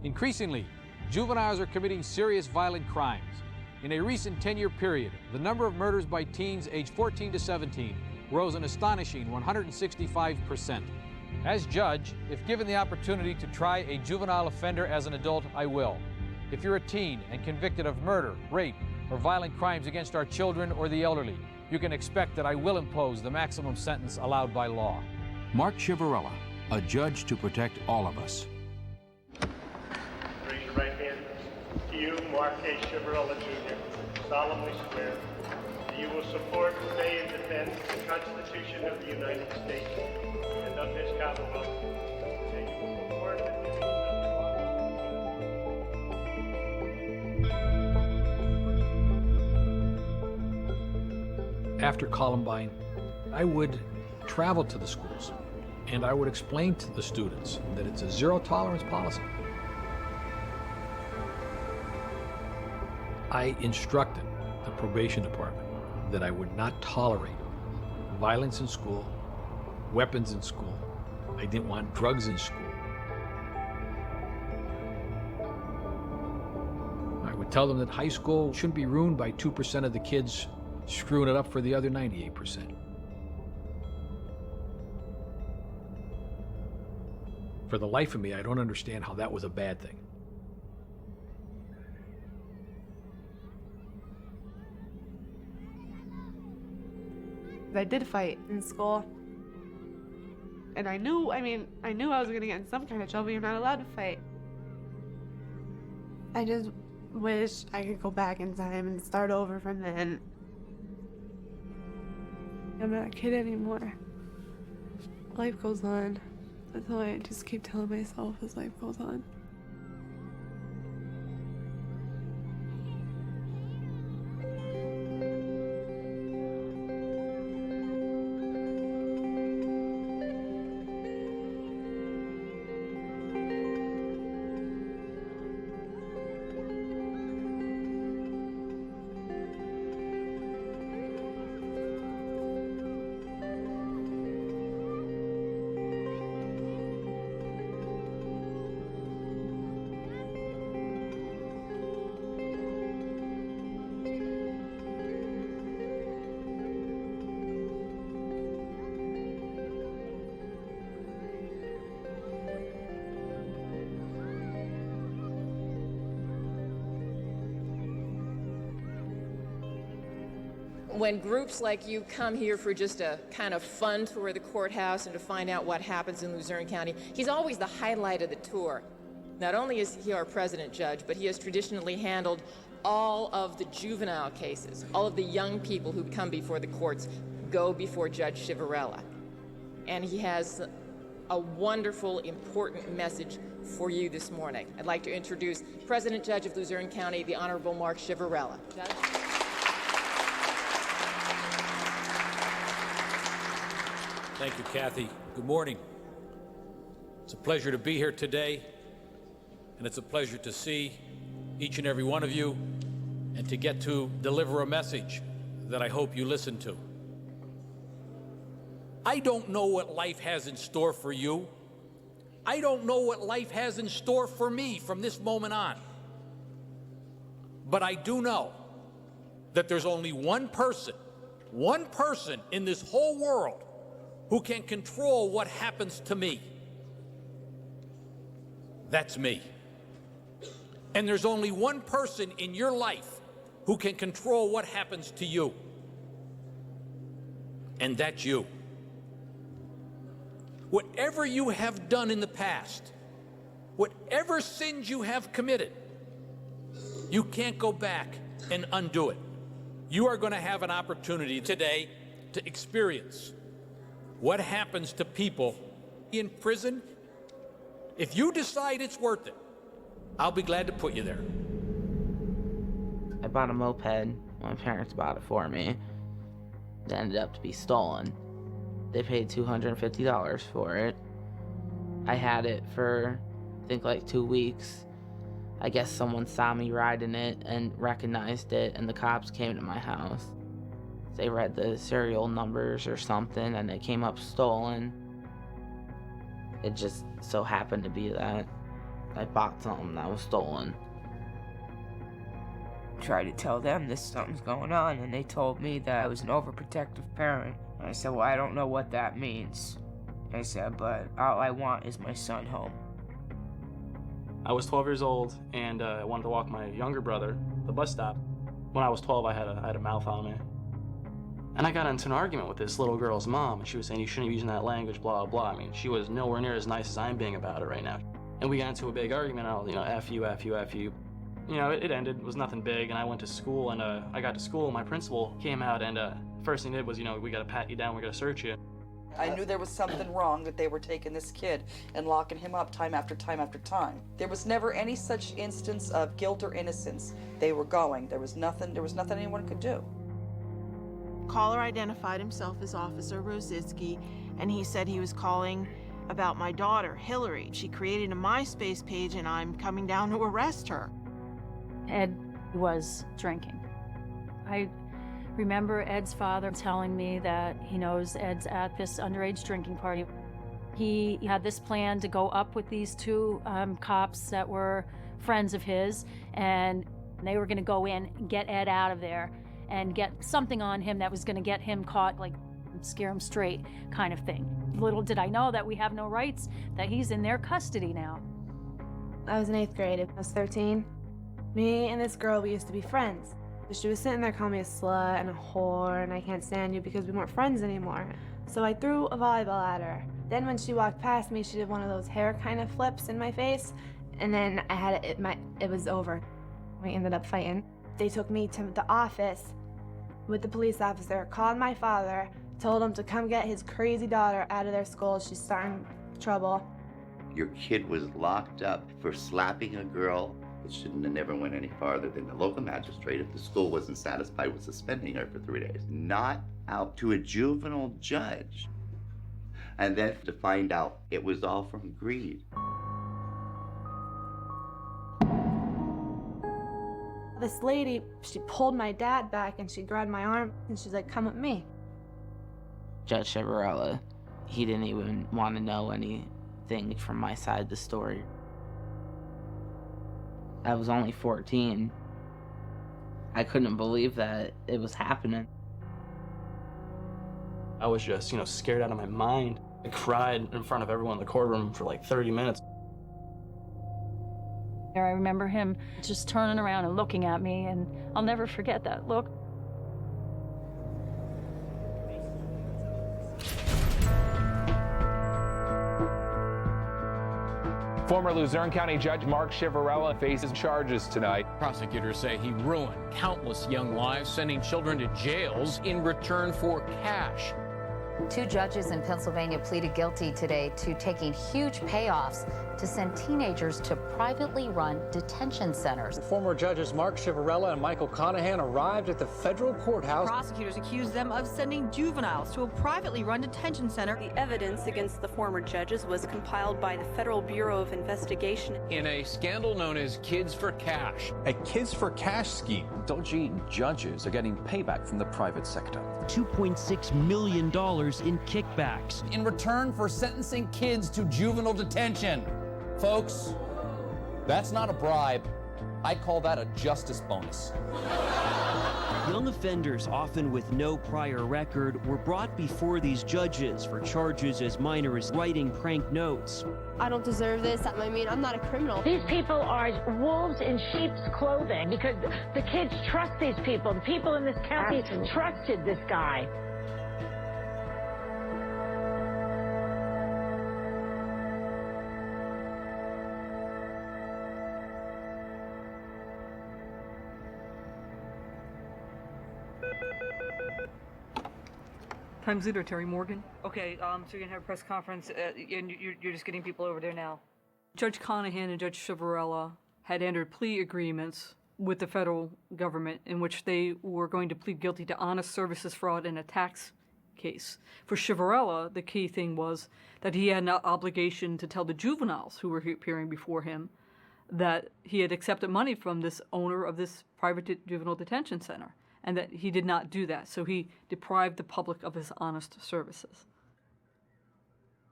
Increasingly, juveniles are committing serious violent crimes. In a recent 10-year period, the number of murders by teens aged 14 to 17 rose an astonishing 165%. As judge, if given the opportunity to try a juvenile offender as an adult, I will. If you're a teen and convicted of murder, rape, or violent crimes against our children or the elderly, you can expect that I will impose the maximum sentence allowed by law. Mark Ciavarella, a judge to protect all of us. Raise your right hand. Do you, Mark A. Ciavarella, Jr., solemnly swear that you will support, obey, and defend the Constitution of the United States and of this Commonwealth, that you will support and defend After Columbine, I would travel to the schools and I would explain to the students that it's a zero-tolerance policy. I instructed the probation department that I would not tolerate violence in school, weapons in school. I didn't want drugs in school. I would tell them that high school shouldn't be ruined by 2% of the kids screwing it up for the other 98%. For the life of me, I don't understand how that was a bad thing. I did fight in school. And I knew I was gonna get in some kind of trouble. You're not allowed to fight. I just wish I could go back in time and start over from then. I'm not a kid anymore. Life goes on. That's all I just keep telling myself as life goes on. When groups like you come here for just a kind of fun tour of the courthouse and to find out what happens in Luzerne County, he's always the highlight of the tour. Not only is he our president judge, but he has traditionally handled all of the juvenile cases. All of the young people who come before the courts go before Judge Ciavarella. And he has a wonderful, important message for you this morning. I'd like to introduce President Judge of Luzerne County, the Honorable Mark Ciavarella. Judge? Thank you, Kathy. Good morning. It's a pleasure to be here today, and it's a pleasure to see each and every one of you and to get to deliver a message that I hope you listen to. I don't know what life has in store for you. I don't know what life has in store for me from this moment on. But I do know that there's only one person in this whole world who can control what happens to me. That's me. And there's only one person in your life who can control what happens to you. And that's you. Whatever you have done in the past, whatever sins you have committed, you can't go back and undo it. You are going to have an opportunity today to experience what happens to people in prison. If you decide it's worth it, I'll be glad to put you there. I bought a moped. My parents bought it for me. It ended up to be stolen. They paid $250 for it. I had it for, I think, like 2 weeks. I guess someone saw me riding it and recognized it, and the cops came to my house. They read the serial numbers or something, and it came up stolen. It just so happened to be that. I bought something that was stolen. Tried to tell them this something's going on, and they told me that I was an overprotective parent. I said, well, I don't know what that means. I said, but all I want is my son home. I was 12 years old, and I wanted to walk my younger brother the bus stop. When I was 12, I had a mouth on me. And I got into an argument with this little girl's mom, and she was saying, you shouldn't be using that language, blah, blah, blah. I mean, she was nowhere near as nice as I'm being about it right now. And we got into a big argument, and I was, F you, F you, F you. It ended, it was nothing big, and I went to school, and I got to school, and my principal came out, and first thing he did was, we gotta pat you down, we gotta search you. I knew there was something wrong, that they were taking this kid and locking him up time after time after time. There was never any such instance of guilt or innocence. They were going. There was nothing anyone could do. Caller identified himself as Officer Rositsky, and he said he was calling about my daughter, Hillary. She created a MySpace page, and I'm coming down to arrest her. Ed was drinking. I remember Ed's father telling me that he knows Ed's at this underage drinking party. He had this plan to go up with these two cops that were friends of his, and they were going to go in and get Ed out of there and get something on him that was going to get him caught, like scare him straight kind of thing. Little did I know that we have no rights, that he's in their custody now. I was in 8th grade. I was 13. Me and this girl, we used to be friends. She was sitting there calling me a slut and a whore, and I can't stand you because we weren't friends anymore. So I threw a volleyball at her. Then when she walked past me, she did one of those hair kind of flips in my face, and then I had it was over. We ended up fighting. They took me to the office with the police officer, called my father, told him to come get his crazy daughter out of their school. She's starting trouble. Your kid was locked up for slapping a girl. It shouldn't have never went any farther than the local magistrate if the school wasn't satisfied with suspending her for 3 days. Not out to a juvenile judge. And then to find out it was all from greed. This lady, she pulled my dad back and she grabbed my arm and she's like, come with me. Judge Chivarella, he didn't even want to know anything from my side of the story. I was only 14. I couldn't believe that it was happening. I was just, scared out of my mind. I cried in front of everyone in the courtroom for like 30 minutes. I remember him just turning around and looking at me, and I'll never forget that look. Former Luzerne County Judge Mark Chivarella faces charges tonight. Prosecutors say he ruined countless young lives, sending children to jails in return for cash. 2 judges in Pennsylvania pleaded guilty today to taking huge payoffs to send teenagers to privately run detention centers. Former judges Mark Chivarella and Michael Conahan arrived at the federal courthouse. Prosecutors accused them of sending juveniles to a privately run detention center. The evidence against the former judges was compiled by the Federal Bureau of Investigation. In a scandal known as Kids for Cash. A Kids for Cash scheme. Dodgy judges are getting payback from the private sector. $2.6 million in kickbacks. In return for sentencing kids to juvenile detention. Folks, that's not a bribe. I call that a justice bonus. Young offenders, often with no prior record, were brought before these judges for charges as minor as writing prank notes. I don't deserve this. I mean, I'm not a criminal. These people are wolves in sheep's clothing because the kids trust these people. The people in this county trusted this guy. Times leader Terry Morgan. Okay, so you're gonna have a press conference, and you're just getting people over there now. Judge Conahan and Judge Chivarella had entered plea agreements with the federal government in which they were going to plead guilty to honest services fraud in a tax case. For Chivarella, the key thing was that he had an obligation to tell the juveniles who were appearing before him that he had accepted money from this owner of this private juvenile detention center, and that he did not do that, so he deprived the public of his honest services.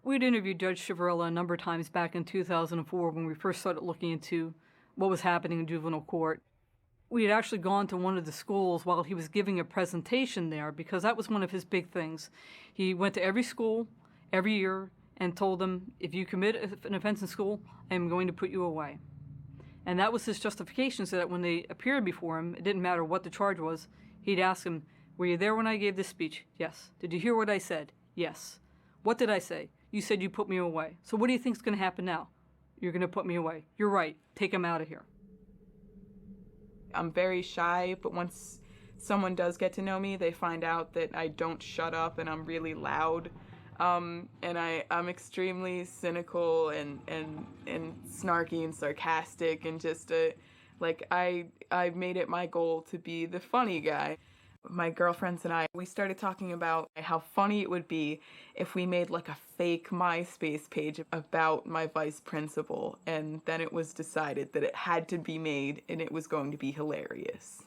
We'd interviewed Judge Chivarella a number of times back in 2004 when we first started looking into what was happening in juvenile court. We had actually gone to one of the schools while he was giving a presentation there because that was one of his big things. He went to every school every year and told them, if you commit an offense in school, I am going to put you away. And that was his justification, so that when they appeared before him, it didn't matter what the charge was, he'd ask them, were you there when I gave this speech? Yes. Did you hear what I said? Yes. What did I say? You said you put me away. So what do you think is going to happen now? You're going to put me away. You're right. Take him out of here. I'm very shy, but once someone does get to know me, they find out that I don't shut up and I'm really loud. And I'm extremely cynical and snarky and sarcastic and just I've made it my goal to be the funny guy. My girlfriends and I, we started talking about how funny it would be if we made like a fake MySpace page about my vice principal, and then it was decided that it had to be made and it was going to be hilarious.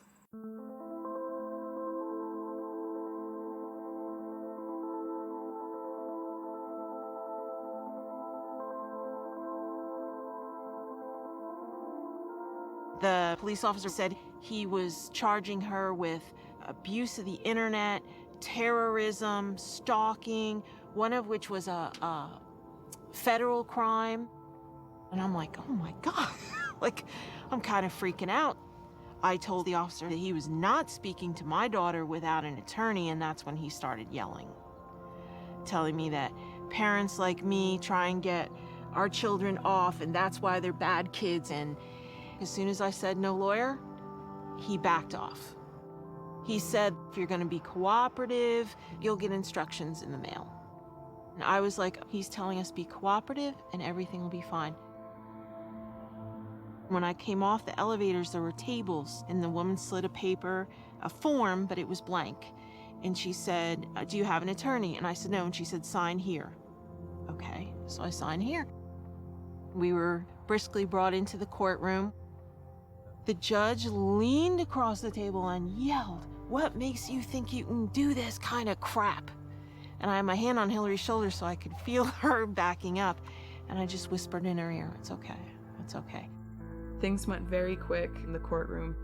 The police officer said he was charging her with abuse of the internet, terrorism, stalking, one of which was a federal crime. And I'm like, oh my God, like, I'm kind of freaking out. I told the officer that he was not speaking to my daughter without an attorney, and that's when he started yelling, telling me that parents like me try and get our children off, and that's why they're bad kids. And as soon as I said no lawyer, he backed off. He said, if you're going to be cooperative, you'll get instructions in the mail. And I was like, he's telling us be cooperative and everything will be fine. When I came off the elevators, there were tables, and the woman slid a form, but it was blank. And she said, do you have an attorney? And I said, no. And she said, sign here. Okay, so I signed here. We were briskly brought into the courtroom. The judge leaned across the table and yelled, what makes you think you can do this kind of crap? And I had my hand on Hillary's shoulder so I could feel her backing up. And I just whispered in her ear, it's okay, it's okay. Things went very quick in the courtroom,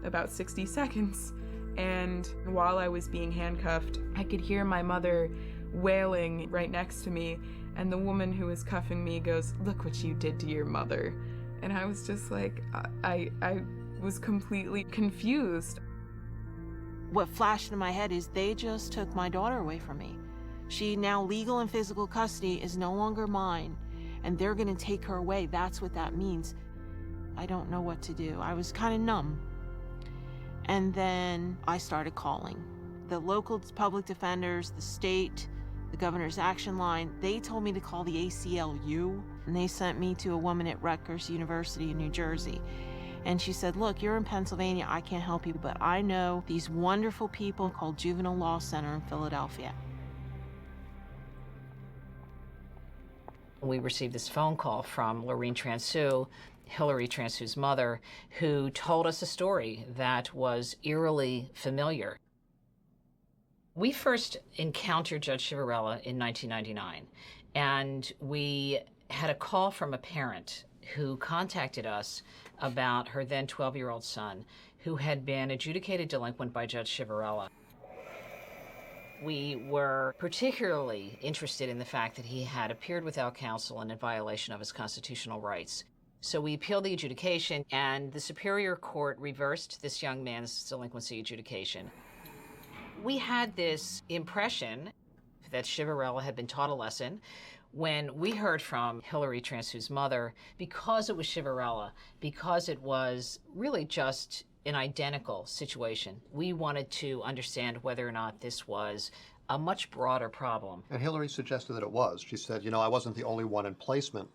about 60 seconds. And while I was being handcuffed, I could hear my mother wailing right next to me. And the woman who was cuffing me goes, look what you did to your mother. And I was just like, I was completely confused. What flashed in my head is they just took my daughter away from me. She, now legal and physical custody, is no longer mine, and they're gonna take her away. That's what that means. I don't know what to do. I was kind of numb. And then I started calling. The local public defenders, the state, the Governor's Action Line, they told me to call the ACLU, and they sent me to a woman at Rutgers University in New Jersey. And she said, look, you're in Pennsylvania, I can't help you, but I know these wonderful people called Juvenile Law Center in Philadelphia. We received this phone call from Lorene Transu, Hillary Transu's mother, who told us a story that was eerily familiar. We first encountered Judge Chivarella in 1999, and we had a call from a parent who contacted us about her then 12-year-old son, who had been adjudicated delinquent by Judge Chivarella. We were particularly interested in the fact that he had appeared without counsel and in violation of his constitutional rights. So we appealed the adjudication, and the Superior Court reversed this young man's delinquency adjudication. We had this impression that Chivarella had been taught a lesson. When we heard from Hillary Transu's mother, because it was Chivarella, because it was really just an identical situation, we wanted to understand whether or not this was a much broader problem. And Hillary suggested that it was. She said, you know, I wasn't the only one in placement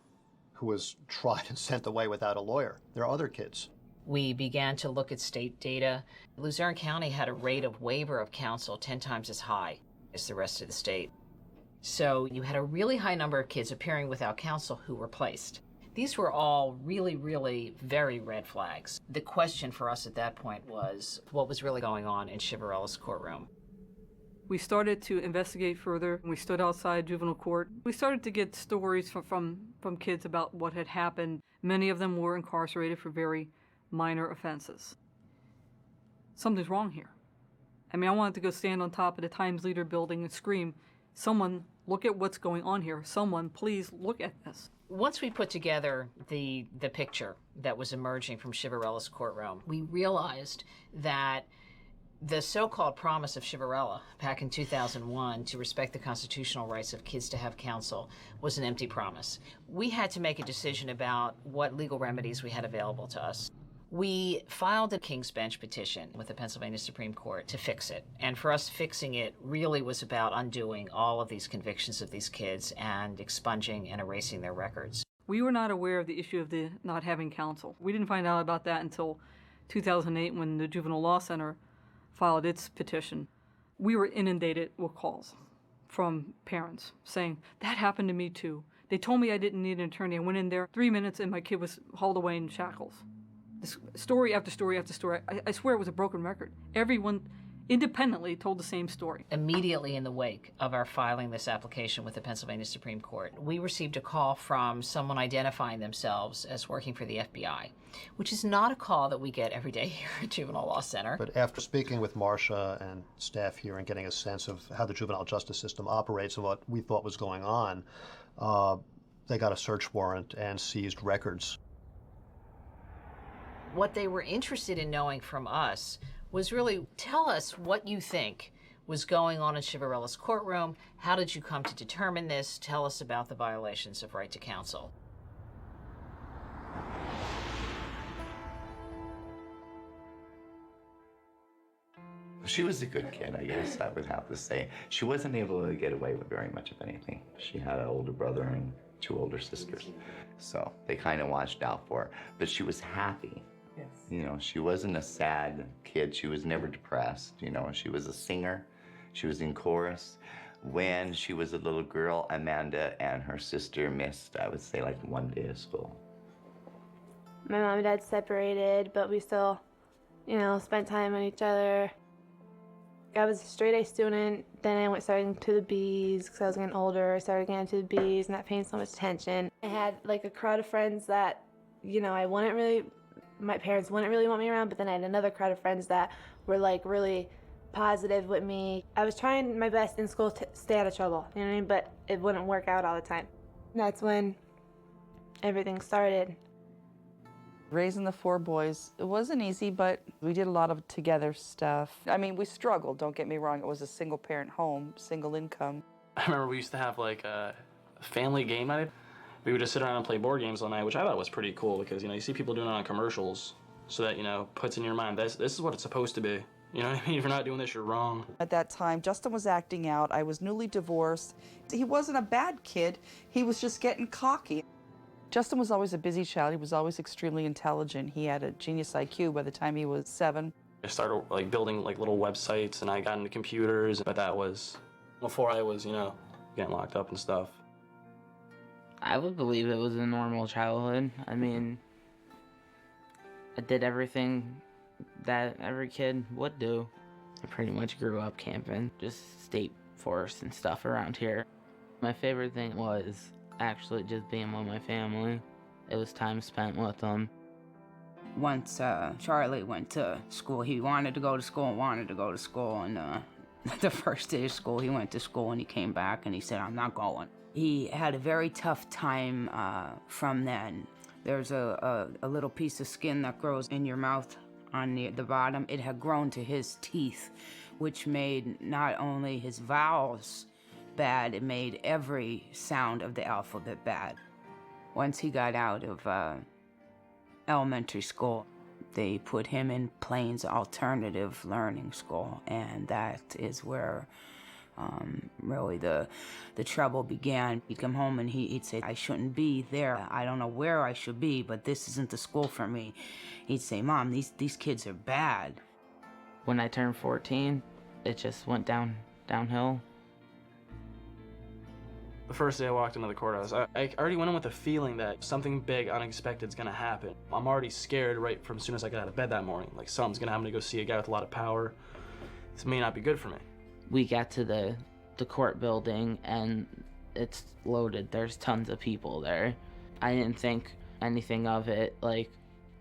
who was tried and sent away without a lawyer. There are other kids. We began to look at state data. Luzerne County had a rate of waiver of counsel 10 times as high as the rest of the state. So you had a really high number of kids appearing without counsel who were placed. These were all really, really very red flags. The question for us at that point was, what was really going on in Chivarella's courtroom? We started to investigate further. We stood outside juvenile court. We started to get stories from kids about what had happened. Many of them were incarcerated for very minor offenses. Something's wrong here. I mean, I wanted to go stand on top of the Times Leader building and scream, someone look at what's going on here. Someone please look at this. Once we put together the picture that was emerging from Chivarella's courtroom, we realized that the so-called promise of Chivarella back in 2001 to respect the constitutional rights of kids to have counsel was an empty promise. We had to make a decision about what legal remedies we had available to us. We filed a King's Bench petition with the Pennsylvania Supreme Court to fix it. And for us, fixing it really was about undoing all of these convictions of these kids and expunging and erasing their records. We were not aware of the issue of the not having counsel. We didn't find out about that until 2008 when the Juvenile Law Center filed its petition. We were inundated with calls from parents saying, that happened to me too. They told me I didn't need an attorney. I went in there 3 minutes and my kid was hauled away in shackles. This story after story after story. I swear it was a broken record. Everyone independently told the same story. Immediately in the wake of our filing this application with the Pennsylvania Supreme Court, we received a call from someone identifying themselves as working for the FBI, which is not a call that we get every day here at Juvenile Law Center. But after speaking with Marcia and staff here and getting a sense of how the juvenile justice system operates and what we thought was going on, they got a search warrant and seized records. What they were interested in knowing from us was really, tell us what you think was going on in Chivarella's courtroom. How did you come to determine this? Tell us about the violations of right to counsel. She was a good kid, I guess I would have to say. She wasn't able to get away with very much of anything. She had an older brother and 2 older sisters, so they kind of watched out for her. But she was happy. Yes. You know, she wasn't a sad kid. She was never depressed. You know, she was a singer. She was in chorus. When she was a little girl, Amanda and her sister missed, I would say, like 1 day of school. My mom and dad separated, but we still, spent time with each other. I was a straight-A student, then I started to the B's because I was getting older. I started getting into the B's, not paying so much attention. I had like a crowd of friends that, my parents wouldn't really want me around, but then I had another crowd of friends that were like really positive with me. I was trying my best in school to stay out of trouble, you know what I mean? But it wouldn't work out all the time. That's when everything started. Raising the 4 boys, it wasn't easy, but we did a lot of together stuff. I mean, we struggled, don't get me wrong. It was a single parent home, single income. I remember we used to have like a family game night. We would just sit around and play board games all night, which I thought was pretty cool because, you see people doing it on commercials so that, puts in your mind, this is what it's supposed to be. You know what I mean? If you're not doing this, you're wrong. At that time, Justin was acting out. I was newly divorced. He wasn't a bad kid. He was just getting cocky. Justin was always a busy child. He was always extremely intelligent. He had a genius IQ by the time he was 7. I started building little websites and I got into computers, but that was before I was, getting locked up and stuff. I would believe it was a normal childhood. I mean, I did everything that every kid would do. I pretty much grew up camping, just state forest and stuff around here. My favorite thing was actually just being with my family. It was time spent with them. Once Charlie went to school, he wanted to go to school, and the first day of school, he went to school and he came back and he said, I'm not going. He had a very tough time from then. There's a little piece of skin that grows in your mouth on the bottom. It had grown to his teeth, which made not only his vowels bad, it made every sound of the alphabet bad. Once he got out of elementary school, they put him in Plains Alternative Learning School, and that is where really the trouble began. He'd come home and he'd say, I shouldn't be there. I don't know where I should be, but this isn't the school for me. He'd say, Mom, these kids are bad. When I turned 14, it just went downhill. The first day I walked into the courthouse, I already went in with a feeling that something big, unexpected is gonna happen. I'm already scared right from as soon as I got out of bed that morning. Like something's gonna happen to go see a guy with a lot of power. This may not be good for me. We got to the court building and it's loaded. There's tons of people there. I didn't think anything of it. Like,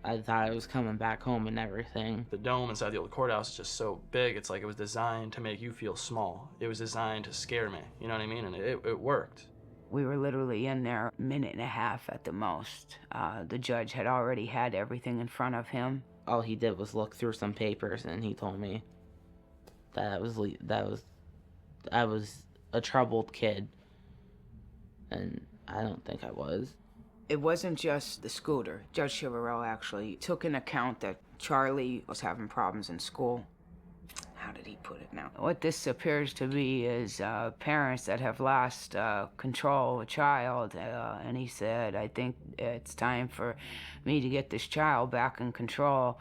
I thought I was coming back home and everything. The dome inside the old courthouse is just so big. It's like it was designed to make you feel small. It was designed to scare me. You know what I mean? And it worked. We were literally in there a minute and a half at the most. The judge had already had everything in front of him. All he did was look through some papers and he told me that I was a troubled kid. And I don't think I was. It wasn't just the scooter. Judge Chivarella actually took into account that Charlie was having problems in school. How did he put it now? What this appears to be is parents that have lost control of a child. And he said, I think it's time for me to get this child back in control.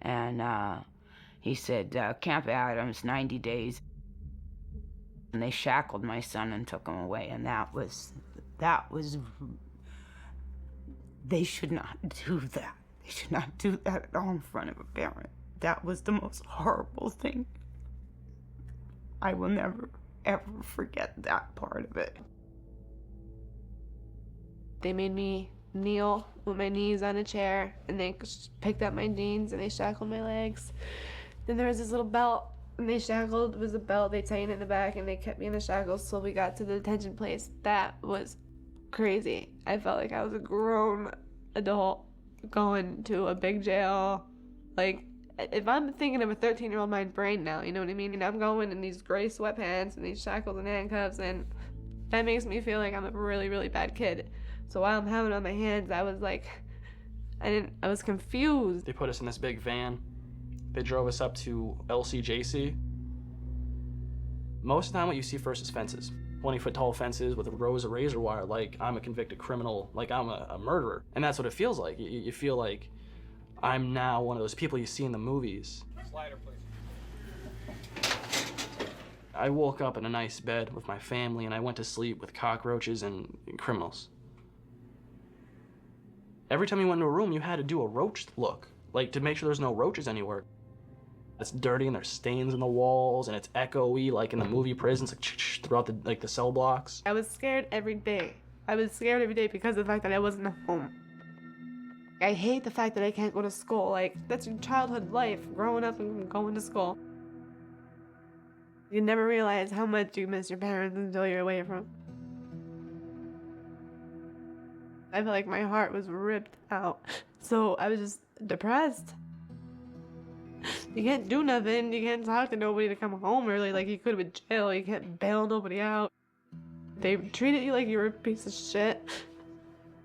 And he said, Camp Adams, 90 days. And they shackled my son and took him away. And that was, they should not do that. They should not do that at all in front of a parent. That was the most horrible thing. I will never, ever forget that part of it. They made me kneel with my knees on a chair, and they picked up my jeans and they shackled my legs. Then there was this little belt, and they shackled, it was a belt, they tightened it in the back, and they kept me in the shackles till we got to the detention place. That was crazy. I felt like I was a grown adult going to a big jail. Like, if I'm thinking of a 13-year-old my brain now, you know what I mean? And I'm going in these gray sweatpants and these shackles and handcuffs, and that makes me feel like I'm a really, really bad kid. So while I'm having it on my hands, I was like, I was confused. They put us in this big van. They drove us up to LCJC. Most of the time what you see first is fences. 20-foot tall fences with rows of razor wire, like I'm a convicted criminal, like I'm a murderer. And that's what it feels like. You feel like I'm now one of those people you see in the movies. Slider, please. I woke up in a nice bed with my family and I went to sleep with cockroaches and criminals. Every time you went into a room, you had to do a roach look, like to make sure there's no roaches anywhere. It's dirty and there's stains in the walls and it's echoey, like in the movie prisons, like throughout the cell blocks. I was scared every day. I was scared every day because of the fact that I wasn't at home. I hate the fact that I can't go to school. Like, that's your childhood life, growing up and going to school. You never realize how much you miss your parents until you're away from them. I feel like my heart was ripped out. So I was just depressed. You can't do nothing. You can't talk to nobody to come home early like you could with jail. You can't bail nobody out. They treated you like you were a piece of shit.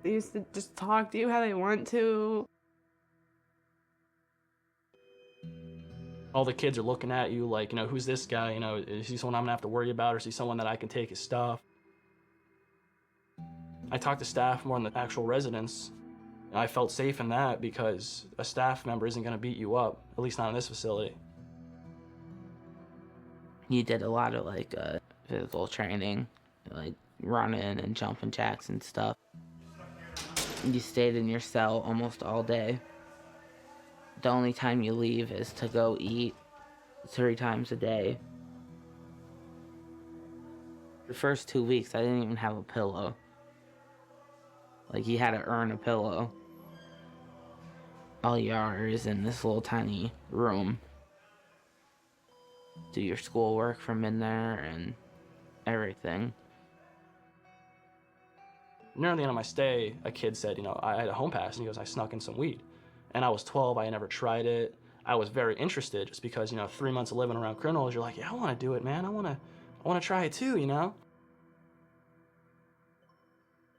They used to just talk to you how they want to. All the kids are looking at you like, who's this guy? Is he someone I'm gonna have to worry about, or is he someone that I can take his stuff? I talked to staff more than the actual residents. I felt safe in that because a staff member isn't gonna beat you up, at least not in this facility. You did a lot of physical training, like running and jumping jacks and stuff. You stayed in your cell almost all day. The only time you leave is to go eat 3 times a day. The first 2 weeks, I didn't even have a pillow. Like, you had to earn a pillow. All you are is in this little tiny room. Do your schoolwork from in there and everything. Near the end of my stay, a kid said, I had a home pass, and he goes, I snuck in some weed. And I was 12, I had never tried it. I was very interested just because, 3 months of living around criminals, you're like, yeah, I want to do it, man. I want to try it too,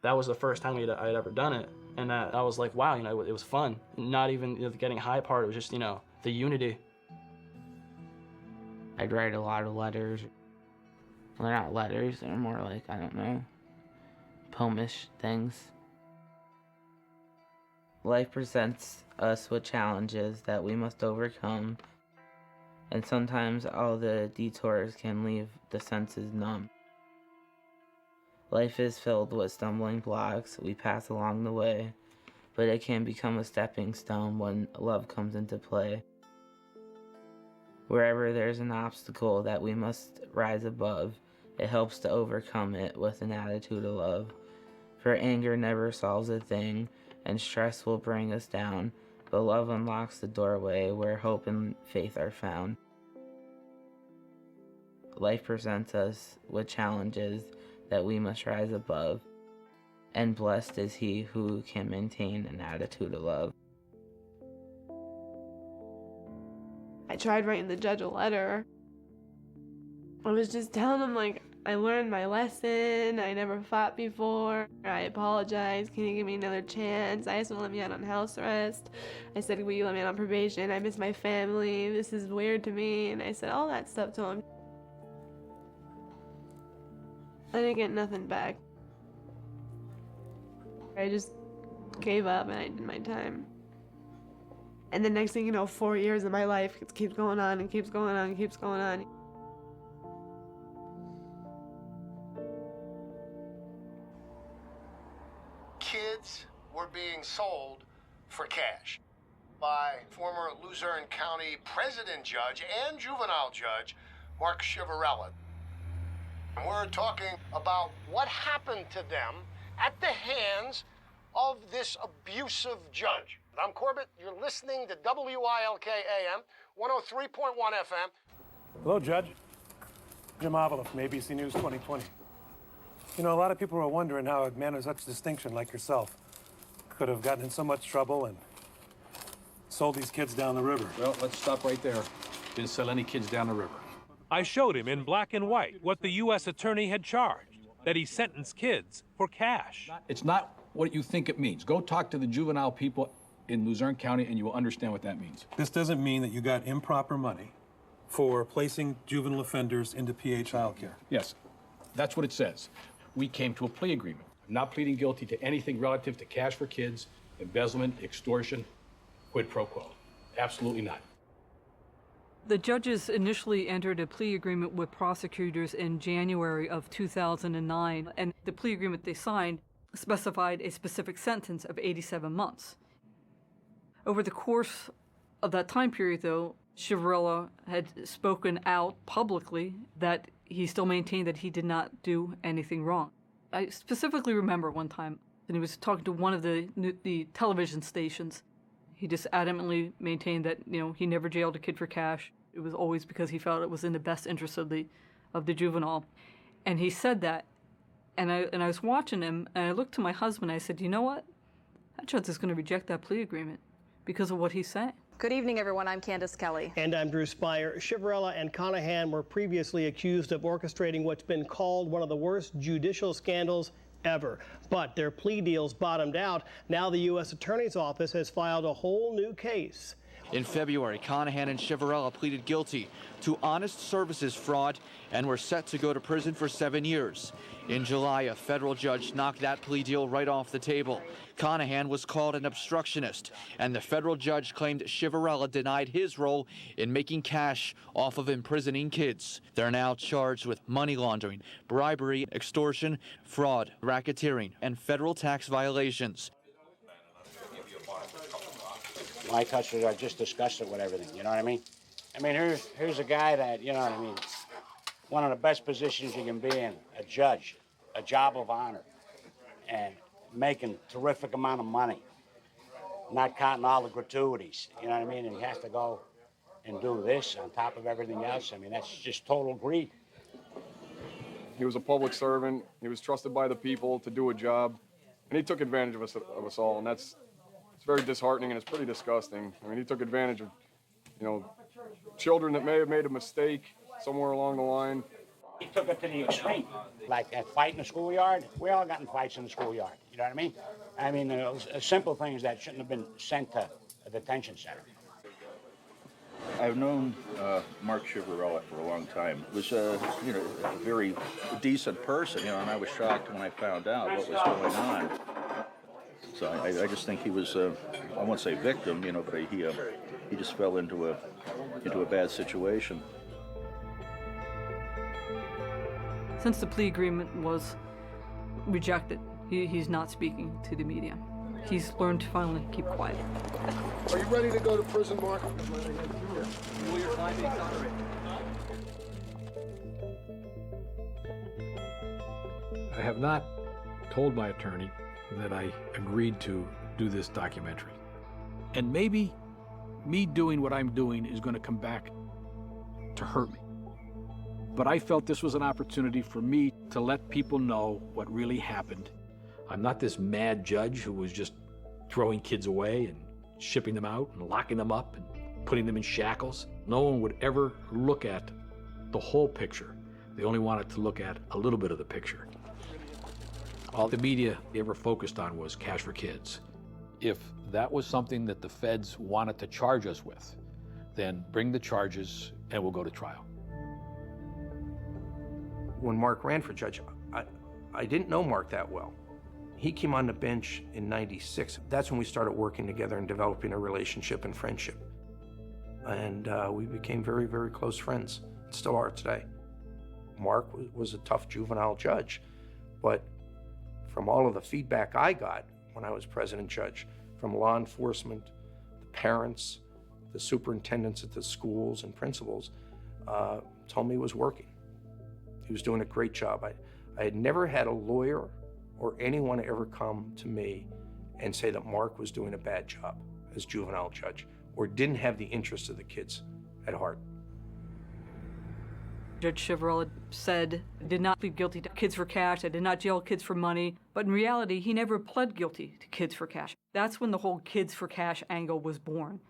That was the first time I'd ever done it. And I was like, wow, it was fun. Not even the getting high part, it was just, the unity. I'd write a lot of letters. Well, they're not letters, they're more like, I don't know, poemish things. Life presents us with challenges that we must overcome, and sometimes all the detours can leave the senses numb. Life is filled with stumbling blocks we pass along the way, but it can become a stepping stone when love comes into play. Wherever there's an obstacle that we must rise above, it helps to overcome it with an attitude of love. For anger never solves a thing, and stress will bring us down, but love unlocks the doorway where hope and faith are found. Life presents us with challenges that we must rise above, and blessed is he who can maintain an attitude of love. I tried writing the judge a letter. I was just telling him, like, I learned my lesson, I never fought before, I apologize, can you give me another chance? I asked him to let me out on house arrest. I said, will you let me out on probation? I miss my family, this is weird to me. And I said all that stuff to him. I didn't get nothing back. I just gave up and I did my time. And the next thing you know, 4 years of my life keeps going on and keeps going on and keeps going on. Kids were being sold for cash by former Luzerne County President Judge and Juvenile Judge Mark Chiavarella. And we're talking about what happened to them at the hands of this abusive judge. I'm Corbett. You're listening to WILK AM, 103.1 FM. Hello, Judge. Jim Avila from ABC News 2020. You know, a lot of people are wondering how a man of such distinction like yourself could have gotten in so much trouble and sold these kids down the river. Well, let's stop right there. Didn't sell any kids down the river. I showed him in black and white what the U.S. attorney had charged, that he sentenced kids for cash. It's not what you think it means. Go talk to the juvenile people in Luzerne County and you will understand what that means. This doesn't mean that you got improper money for placing juvenile offenders into PA childcare. Yes, that's what it says. We came to a plea agreement. I'm not pleading guilty to anything relative to cash for kids, embezzlement, extortion, quid pro quo. Absolutely not. The judges initially entered a plea agreement with prosecutors in January of 2009, and the plea agreement they signed specified a specific sentence of 87 months. Over the course of that time period, though, Chiavarella had spoken out publicly that he still maintained that he did not do anything wrong. I specifically remember one time, and he was talking to one of the television stations. He just adamantly maintained that, you know, he never jailed a kid for cash. It was always because he felt it was in the best interest of the juvenile. And he said that, and I was watching him, and I looked to my husband, and I said, you know what? That judge is going to reject that plea agreement because of what he's saying. Good evening, everyone. I'm Candace Kelly. And I'm Drew Spire. Chiavarella and Conahan were previously accused of orchestrating what's been called one of the worst judicial scandals ever. But their plea deals bottomed out. Now the U.S. Attorney's Office has filed a whole new case. In February, Conahan and Chiavarella pleaded guilty to honest services fraud and were set to go to prison for 7 years. In July, a federal judge knocked that plea deal right off the table. Conahan was called an obstructionist, and the federal judge claimed Chiavarella denied his role in making cash off of imprisoning kids. They're now charged with money laundering, bribery, extortion, fraud, racketeering, and federal tax violations. I touched it, I just discussed it with everything, you know what I mean? I mean, here's a guy that, you know what I mean, one of the best positions you can be in, a judge, a job of honor, and making terrific amount of money, not counting all the gratuities, you know what I mean? And he has to go and do this on top of everything else. I mean, that's just total greed. He was a public servant, he was trusted by the people to do a job, and he took advantage of us all, and it's very disheartening and it's pretty disgusting. I mean, he took advantage of, you know, children that may have made a mistake somewhere along the line. He took it to the extreme. Like that fight in the schoolyard, we all got in fights in the schoolyard, you know what I mean? I mean, simple things that shouldn't have been sent to a detention center. I've known Mark Chiavarella for a long time. He was a very decent person, you know, and I was shocked when I found out what was going on. So I just think he was, I won't say victim, you know, but he just fell into a bad situation. Since the plea agreement was rejected, he's not speaking to the media. he's learned to finally keep quiet. Are you ready to go to prison, Mark? Will your client be exonerated? I have not told my attorney that I agreed to do this documentary. And maybe me doing what I'm doing is going to come back to hurt me. But I felt this was an opportunity for me to let people know what really happened. I'm not this mad judge who was just throwing kids away and shipping them out and locking them up and putting them in shackles. No one would ever look at the whole picture. They only wanted to look at a little bit of the picture. All the media ever focused on was Cash for Kids. If that was something that the feds wanted to charge us with, then bring the charges and we'll go to trial. When Mark ran for judge, I didn't know Mark that well. He came on the bench in '96. That's when we started working together and developing a relationship and friendship. And we became very, very close friends, still are today. Mark was a tough juvenile judge, but from all of the feedback I got when I was president judge, from law enforcement, the parents, the superintendents at the schools and principals, told me he was working. He was doing a great job. I had never had a lawyer or anyone ever come to me and say that Mark was doing a bad job as juvenile judge or didn't have the interests of the kids at heart. Judge Chiavarella said, did not plead guilty to Kids for Cash, I did not jail kids for money, but in reality, he never pled guilty to Kids for Cash. That's when the whole Kids for Cash angle was born.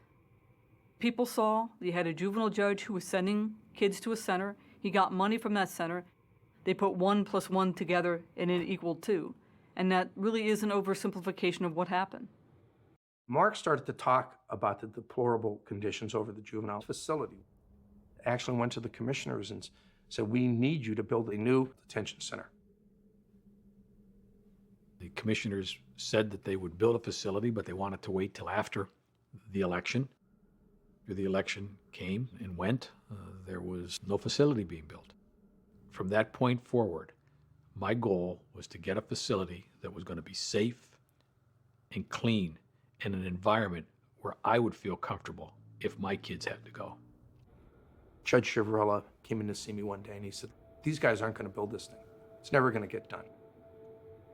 People saw that you had a juvenile judge who was sending kids to a center. He got money from that center. They put 1 + 1 together and it equaled 2. And that really is an oversimplification of what happened. Mark started to talk about the deplorable conditions over the juvenile facility. Actually went to the commissioners and said, we need you to build a new detention center. The commissioners said that they would build a facility, but they wanted to wait till after the election. After the election came and went, there was no facility being built. From that point forward, my goal was to get a facility that was going to be safe and clean in an environment where I would feel comfortable if my kids had to go. Judge Chiavarella came in to see me one day and he said, these guys aren't going to build this thing. It's never going to get done.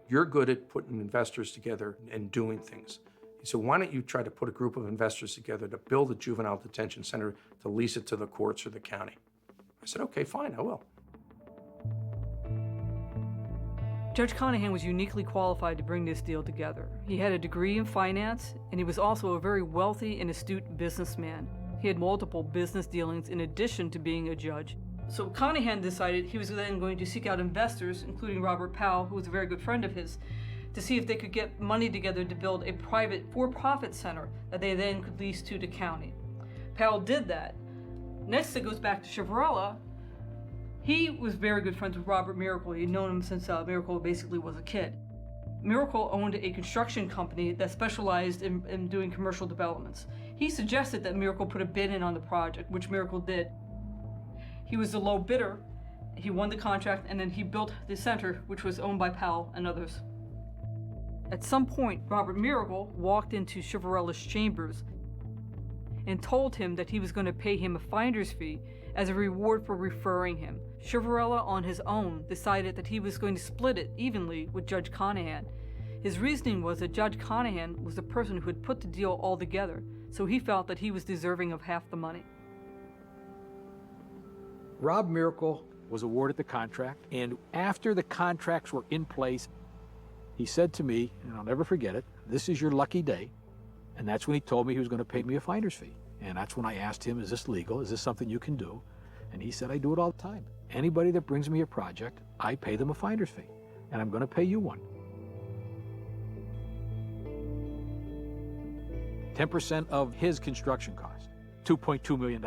You're good at putting investors together and doing things. He said, why don't you try to put a group of investors together to build a juvenile detention center to lease it to the courts or the county? I said, okay, fine, I will. Judge Conahan was uniquely qualified to bring this deal together. He had a degree in finance, and he was also a very wealthy and astute businessman. He had multiple business dealings in addition to being a judge. So Conahan decided he was then going to seek out investors, including Robert Powell, who was a very good friend of his, to see if they could get money together to build a private for-profit center that they then could lease to the county. Powell did that. Next, it goes back to Chiavarella. He was very good friends with Robert Miracle. He'd known him since Miracle basically was a kid. Miracle owned a construction company that specialized in doing commercial developments. He suggested that Miracle put a bid in on the project, which Miracle did. He was the low bidder. He won the contract, and then he built the center, which was owned by Powell and others. At some point, Robert Miracle walked into Chiavarella's chambers and told him that he was going to pay him a finder's fee as a reward for referring him. Chiavarella, on his own, decided that he was going to split it evenly with Judge Conahan. His reasoning was that Judge Conahan was the person who had put the deal all together, so he felt that he was deserving of half the money. Rob Miracle was awarded the contract, and after the contracts were in place, he said to me, and I'll never forget it, this is your lucky day. And that's when he told me he was going to pay me a finder's fee. And that's when I asked him, is this legal? Is this something you can do? And he said, I do it all the time. Anybody that brings me a project, I pay them a finder's fee. And I'm going to pay you one. 10% of his construction cost, $2.2 million.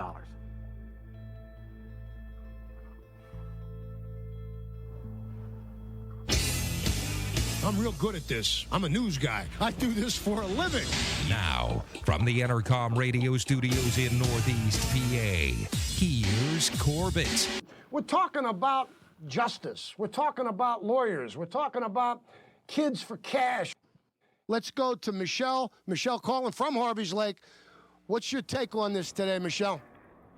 I'm real good at this. I'm a news guy. I do this for a living. Now, from the Entercom radio studios in Northeast PA, here's Corbett. We're talking about justice. We're talking about lawyers. We're talking about Kids for Cash. Let's go to Michelle. Michelle calling from Harvey's Lake. What's your take on this today, Michelle?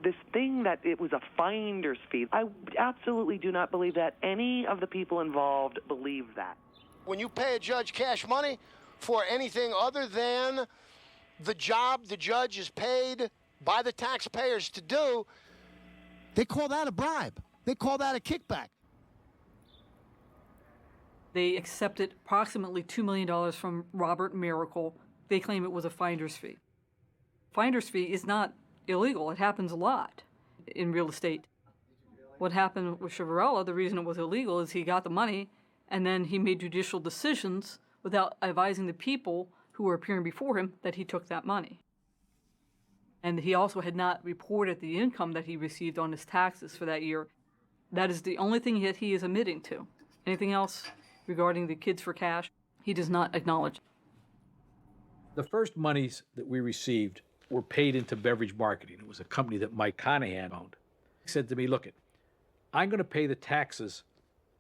This thing that it was a finder's fee, I absolutely do not believe that. Any of the people involved believe that. When you pay a judge cash money for anything other than the job the judge is paid by the taxpayers to do, they call that a bribe. They call that a kickback. They accepted approximately $2 million from Robert Miracle. They claim it was a finder's fee. Finder's fee is not illegal. It happens a lot in real estate. What happened with Chiavarella, the reason it was illegal is he got the money and then he made judicial decisions without advising the people who were appearing before him that he took that money. And he also had not reported the income that he received on his taxes for that year. That is the only thing that he is admitting to. Anything else regarding the Kids for Cash, he does not acknowledge. The first monies that we received were paid into Beverage Marketing. It was a company that Mike Conahan owned. He said to me, look, I'm going to pay the taxes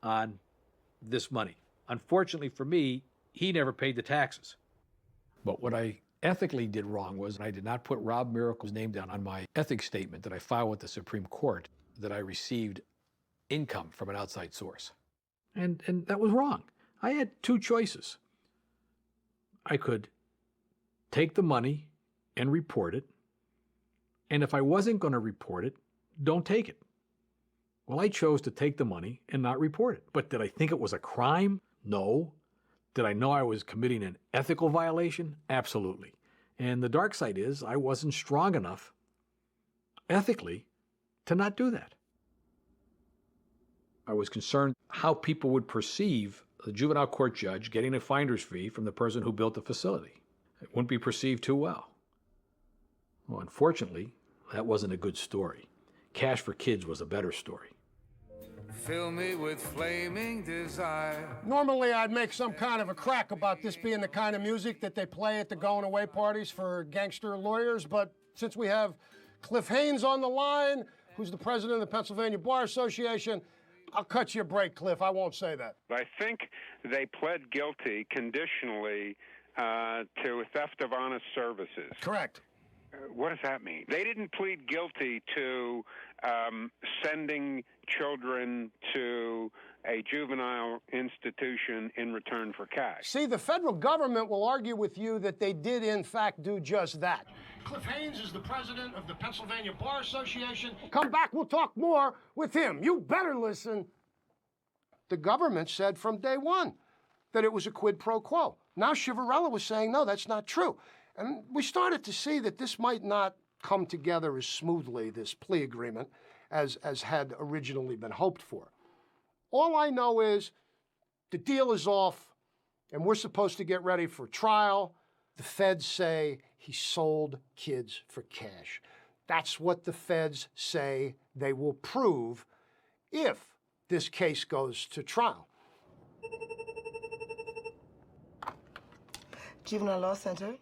on this money. Unfortunately for me, he never paid the taxes. But what I ethically did wrong was I did not put Rob Miracle's name down on my ethics statement that I filed with the Supreme Court that I received income from an outside source. And that was wrong. I had two choices. I could take the money and report it, and if I wasn't going to report it, don't take it. Well, I chose to take the money and not report it. But did I think it was a crime? No. Did I know I was committing an ethical violation? Absolutely. And the dark side is I wasn't strong enough ethically to not do that. I was concerned how people would perceive the juvenile court judge getting a finder's fee from the person who built the facility. It wouldn't be perceived too well. Well, unfortunately, that wasn't a good story. Cash for Kids was a better story. Fill me with flaming desire. Normally, I'd make some kind of a crack about this being the kind of music that they play at the going-away parties for gangster lawyers, but since we have Cliff Haynes on the line, who's the president of the Pennsylvania Bar Association, I'll cut you a break, Cliff. I won't say that. I think they pled guilty conditionally to theft of honest services. Correct. What does that mean? They didn't plead guilty to sending children to a juvenile institution in return for cash. See, the federal government will argue with you that they did, in fact, do just that. Cliff Haynes is the president of the Pennsylvania Bar Association. Come back, we'll talk more with him. You better listen. The government said from day one that it was a quid pro quo. Now Chiavarella was saying, no, that's not true. And we started to see that this might not come together as smoothly, this plea agreement, as had originally been hoped for. All I know is the deal is off, and we're supposed to get ready for trial. The feds say he sold kids for cash. That's what the feds say they will prove if this case goes to trial. Juvenile Law Center.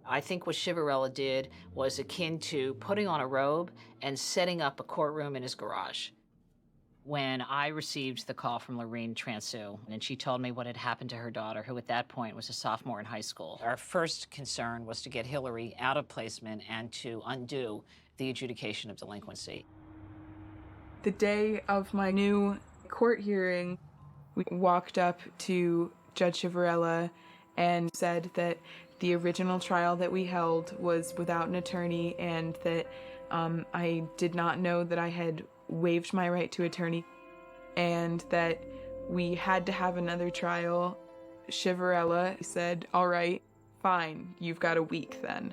I think what Chiavarella did was akin to putting on a robe and setting up a courtroom in his garage. When I received the call from Lorene Transu, and she told me what had happened to her daughter, who at that point was a sophomore in high school, our first concern was to get Hillary out of placement and to undo the adjudication of delinquency. The day of my new court hearing, we walked up to Judge Chiavarella and said that the original trial that we held was without an attorney and that I did not know that I had waived my right to attorney and that we had to have another trial. Chiavarella said, all right, fine, you've got a week then.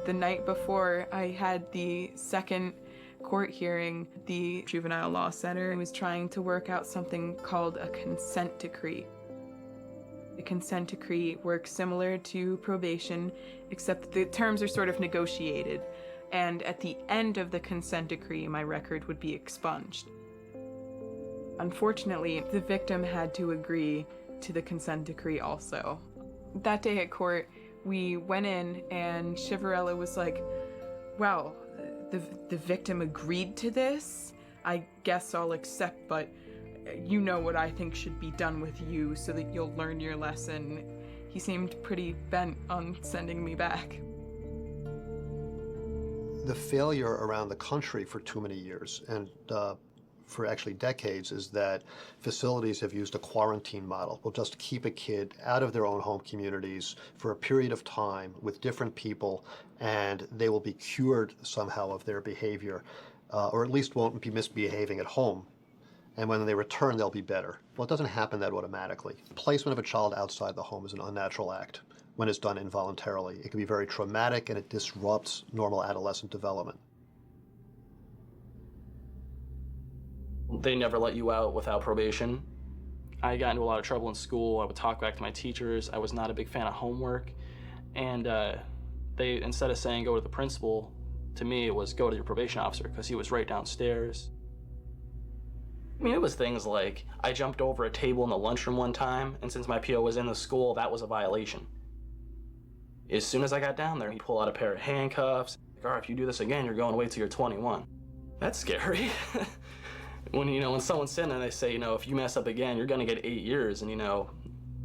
The night before I had the second court hearing, the Juvenile Law Center was trying to work out something called a consent decree. The consent decree works similar to probation, except that the terms are sort of negotiated. And at the end of the consent decree, my record would be expunged. Unfortunately, the victim had to agree to the consent decree also. That day at court, we went in and Chiavarella was like, well, the victim agreed to this? I guess I'll accept, but you know what I think should be done with you so that you'll learn your lesson. he seemed pretty bent on sending me back. The failure around the country for too many years, and for actually decades, is that facilities have used a quarantine model. We'll just keep a kid out of their own home communities for a period of time with different people, and they will be cured somehow of their behavior, or at least won't be misbehaving at home. And when they return, they'll be better. Well, it doesn't happen that automatically. Placement of a child outside the home is an unnatural act when it's done involuntarily. It can be very traumatic, and it disrupts normal adolescent development. They never let you out without probation. I got into a lot of trouble in school. I would talk back to my teachers. I was not a big fan of homework. And they, instead of saying go to the principal, to me it was go to your probation officer, because he was right downstairs. I mean, it was things like I jumped over a table in the lunchroom one time, and since my PO was in the school, that was a violation. As soon as I got down there, he'd pull out a pair of handcuffs. Like, all right, if you do this again, you're going away till you're 21. That's scary. When someone's sitting there, they say, if you mess up again, you're gonna get 8 years, and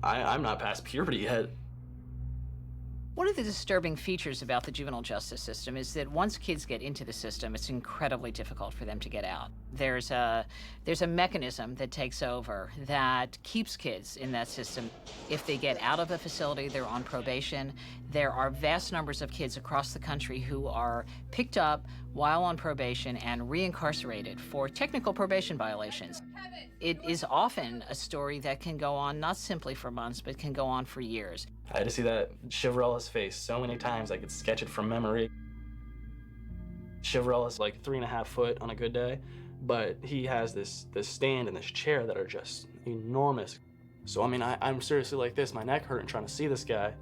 I'm not past puberty yet. One of the disturbing features about the juvenile justice system is that once kids get into the system, it's incredibly difficult for them to get out. There's a mechanism that takes over that keeps kids in that system. If they get out of a facility, they're on probation. There are vast numbers of kids across the country who are picked up while on probation and reincarcerated for technical probation violations. It is often a story that can go on not simply for months, but can go on for years. I had to see that Chivarella's face so many times I could sketch it from memory. Chivarella's like 3.5 foot on a good day, but he has this stand and this chair that are just enormous. So I'm seriously like this, my neck hurting trying to see this guy.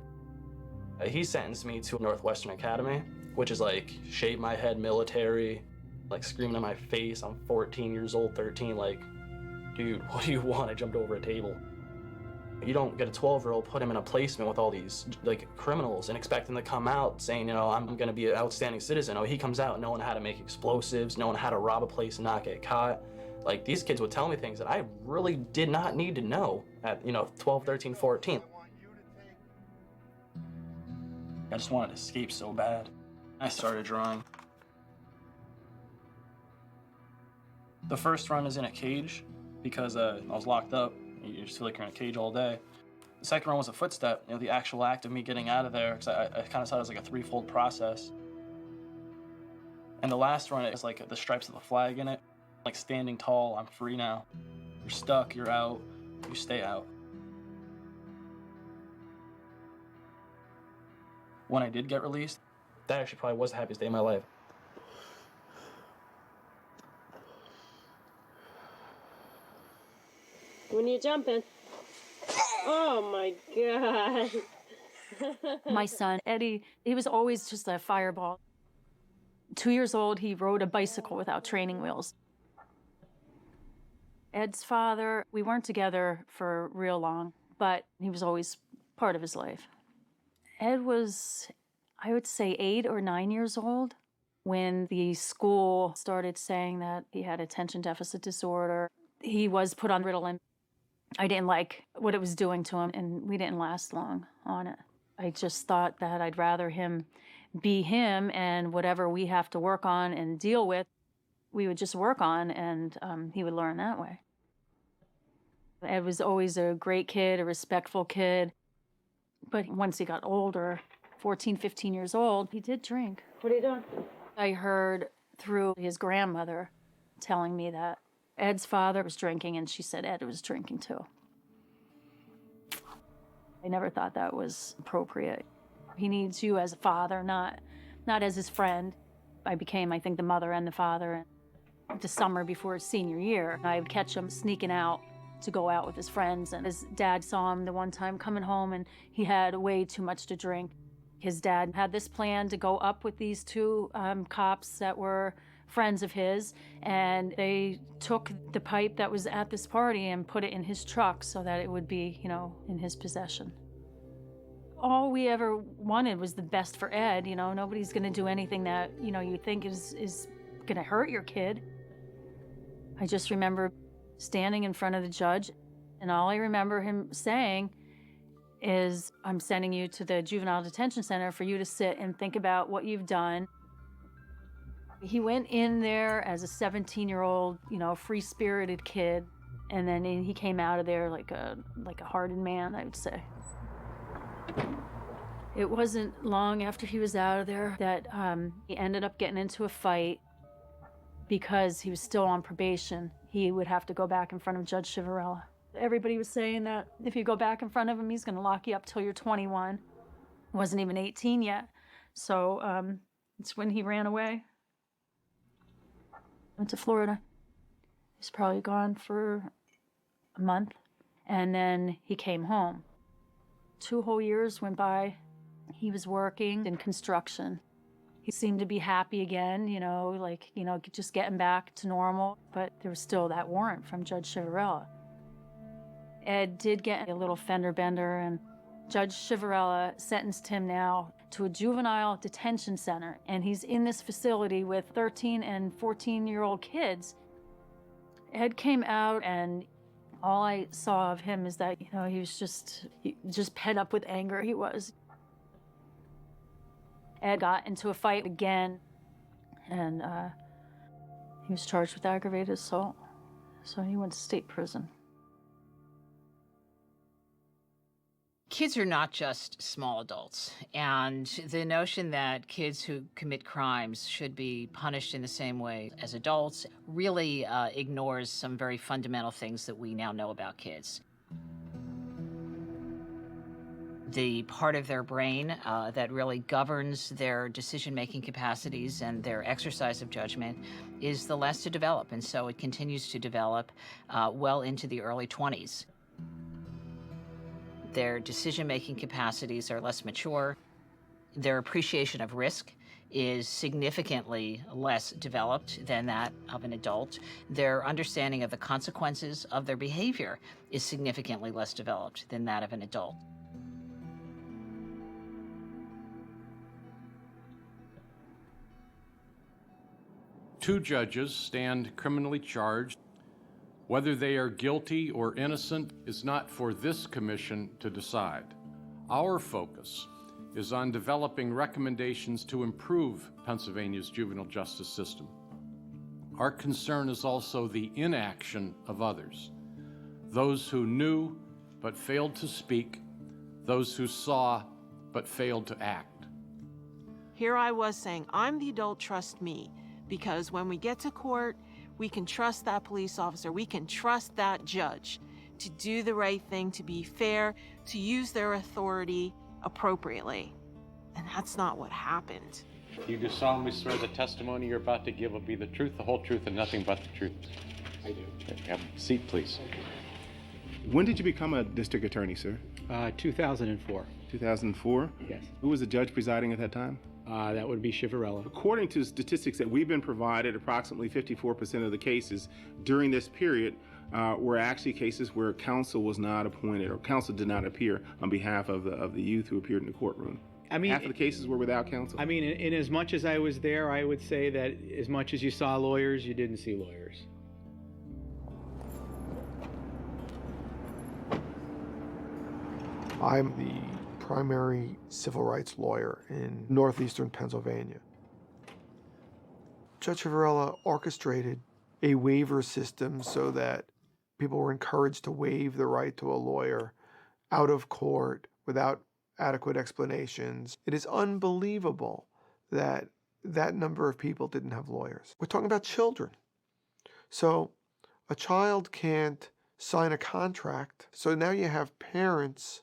He sentenced me to Northwestern Academy, which is like shave my head military, like screaming in my face. I'm 14 years old, 13, like, dude, what do you want? I jumped over a table. You don't get a 12-year-old, put him in a placement with all these like criminals and expect him to come out saying, I'm gonna be an outstanding citizen. Oh, he comes out knowing how to make explosives, knowing how to rob a place and not get caught. Like, these kids would tell me things that I really did not need to know at 12, 13, 14. I just wanted to escape so bad. I started drawing. The first run is in a cage because I was locked up. You just feel like you're in a cage all day. The second run was a footstep, the actual act of me getting out of there, because I kind of saw it as like a threefold process. And the last run is like the stripes of the flag in it, like standing tall, I'm free now. You're stuck, you're out, you stay out. When I did get released, that actually probably was the happiest day of my life. When you're jumping. Oh my God. My son, Eddie, he was always just a fireball. 2 years old, he rode a bicycle without training wheels. Ed's father, we weren't together for real long, but he was always part of his life. Ed was, I would say, 8 or 9 years old when the school started saying that he had attention deficit disorder. He was put on Ritalin. I didn't like what it was doing to him, and we didn't last long on it. I just thought that I'd rather him be him, and whatever we have to work on and deal with, we would just work on, and he would learn that way. Ed was always a great kid, a respectful kid. But once he got older, 14, 15 years old, he did drink. What are you doing? I heard through his grandmother telling me that Ed's father was drinking, and she said Ed was drinking too. I never thought that was appropriate. He needs you as a father, not as his friend. I became, I think, the mother and the father. The summer before his senior year, I would catch him sneaking out to go out with his friends, and his dad saw him the one time coming home, and he had way too much to drink. His dad had this plan to go up with these 2 cops that were friends of his, and they took the pipe that was at this party and put it in his truck so that it would be, in his possession. All we ever wanted was the best for Ed. Nobody's gonna do anything that, you think is gonna hurt your kid. I just remember standing in front of the judge, and all I remember him saying is I'm sending you to the juvenile detention center for you to sit and think about what you've done. He went in there as a 17-year-old, free-spirited kid, and then he came out of there like a hardened man, I would say. It wasn't long after he was out of there that he ended up getting into a fight because he was still on probation. He would have to go back in front of Judge Ciavarella. Everybody was saying that if you go back in front of him, he's going to lock you up till you're 21. Wasn't even 18 yet. So it's when he ran away. Went to Florida. He's probably gone for a month. And then he came home. 2 whole years went by. He was working in construction. He seemed to be happy again, just getting back to normal. But there was still that warrant from Judge Ciavarella. Ed did get a little fender bender, and Judge Ciavarella sentenced him now to a juvenile detention center. And he's in this facility with 13 and 14-year-old kids. Ed came out, and all I saw of him is that, he was just pent up with anger. He was. Ed got into a fight again, and he was charged with aggravated assault. So he went to state prison. Kids are not just small adults, and the notion that kids who commit crimes should be punished in the same way as adults really ignores some very fundamental things that we now know about kids. The part of their brain that really governs their decision-making capacities and their exercise of judgment is the less to develop, and so it continues to develop well into the early 20s. Their decision-making capacities are less mature. Their appreciation of risk is significantly less developed than that of an adult. Their understanding of the consequences of their behavior is significantly less developed than that of an adult. Two judges stand criminally charged. Whether they are guilty or innocent is not for this commission to decide. Our focus is on developing recommendations to improve Pennsylvania's juvenile justice system. Our concern is also the inaction of others, those who knew but failed to speak, those who saw but failed to act. Here I was saying, I'm the adult, trust me, because when we get to court, we can trust that police officer, we can trust that judge to do the right thing, to be fair, to use their authority appropriately. And that's not what happened. You do solemnly swear the testimony you're about to give will be the truth, the whole truth, and nothing but the truth? I do. Have a seat, please. When did you become a district attorney, sir? 2004. 2004? Yes. Who was the judge presiding at that time? That would be Ciavarella. According to statistics that we've been provided, approximately 54% of the cases during this period were actually cases where counsel was not appointed or counsel did not appear on behalf of the youth who appeared in the courtroom. I mean, half of the cases were without counsel. I mean, in as much as I was there, I would say that as much as you saw lawyers, you didn't see lawyers. I'm the primary civil rights lawyer in northeastern Pennsylvania. Judge Ciavarella orchestrated a waiver system so that people were encouraged to waive the right to a lawyer out of court without adequate explanations. It is unbelievable that that number of people didn't have lawyers. We're talking about children. So a child can't sign a contract. So now you have parents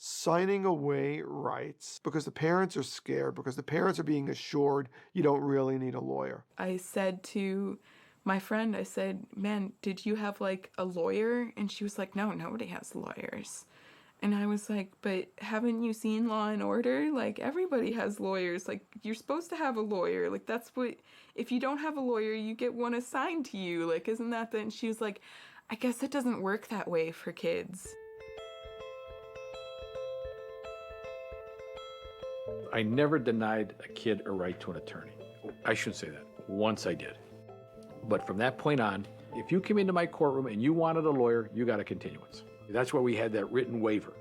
signing away rights because the parents are scared, because the parents are being assured you don't really need a lawyer. I said to my friend, I said, man, did you have like a lawyer? And she was like, no, nobody has lawyers. And I was like, but haven't you seen Law and Order? Like, everybody has lawyers. Like, you're supposed to have a lawyer. Like, that's what, if you don't have a lawyer, you get one assigned to you. Like, isn't that the, and she was like, I guess it doesn't work that way for kids. I never denied a kid a right to an attorney. I shouldn't say that. Once I did. But from that point on, if you came into my courtroom and you wanted a lawyer, you got a continuance. That's why we had that written waiver.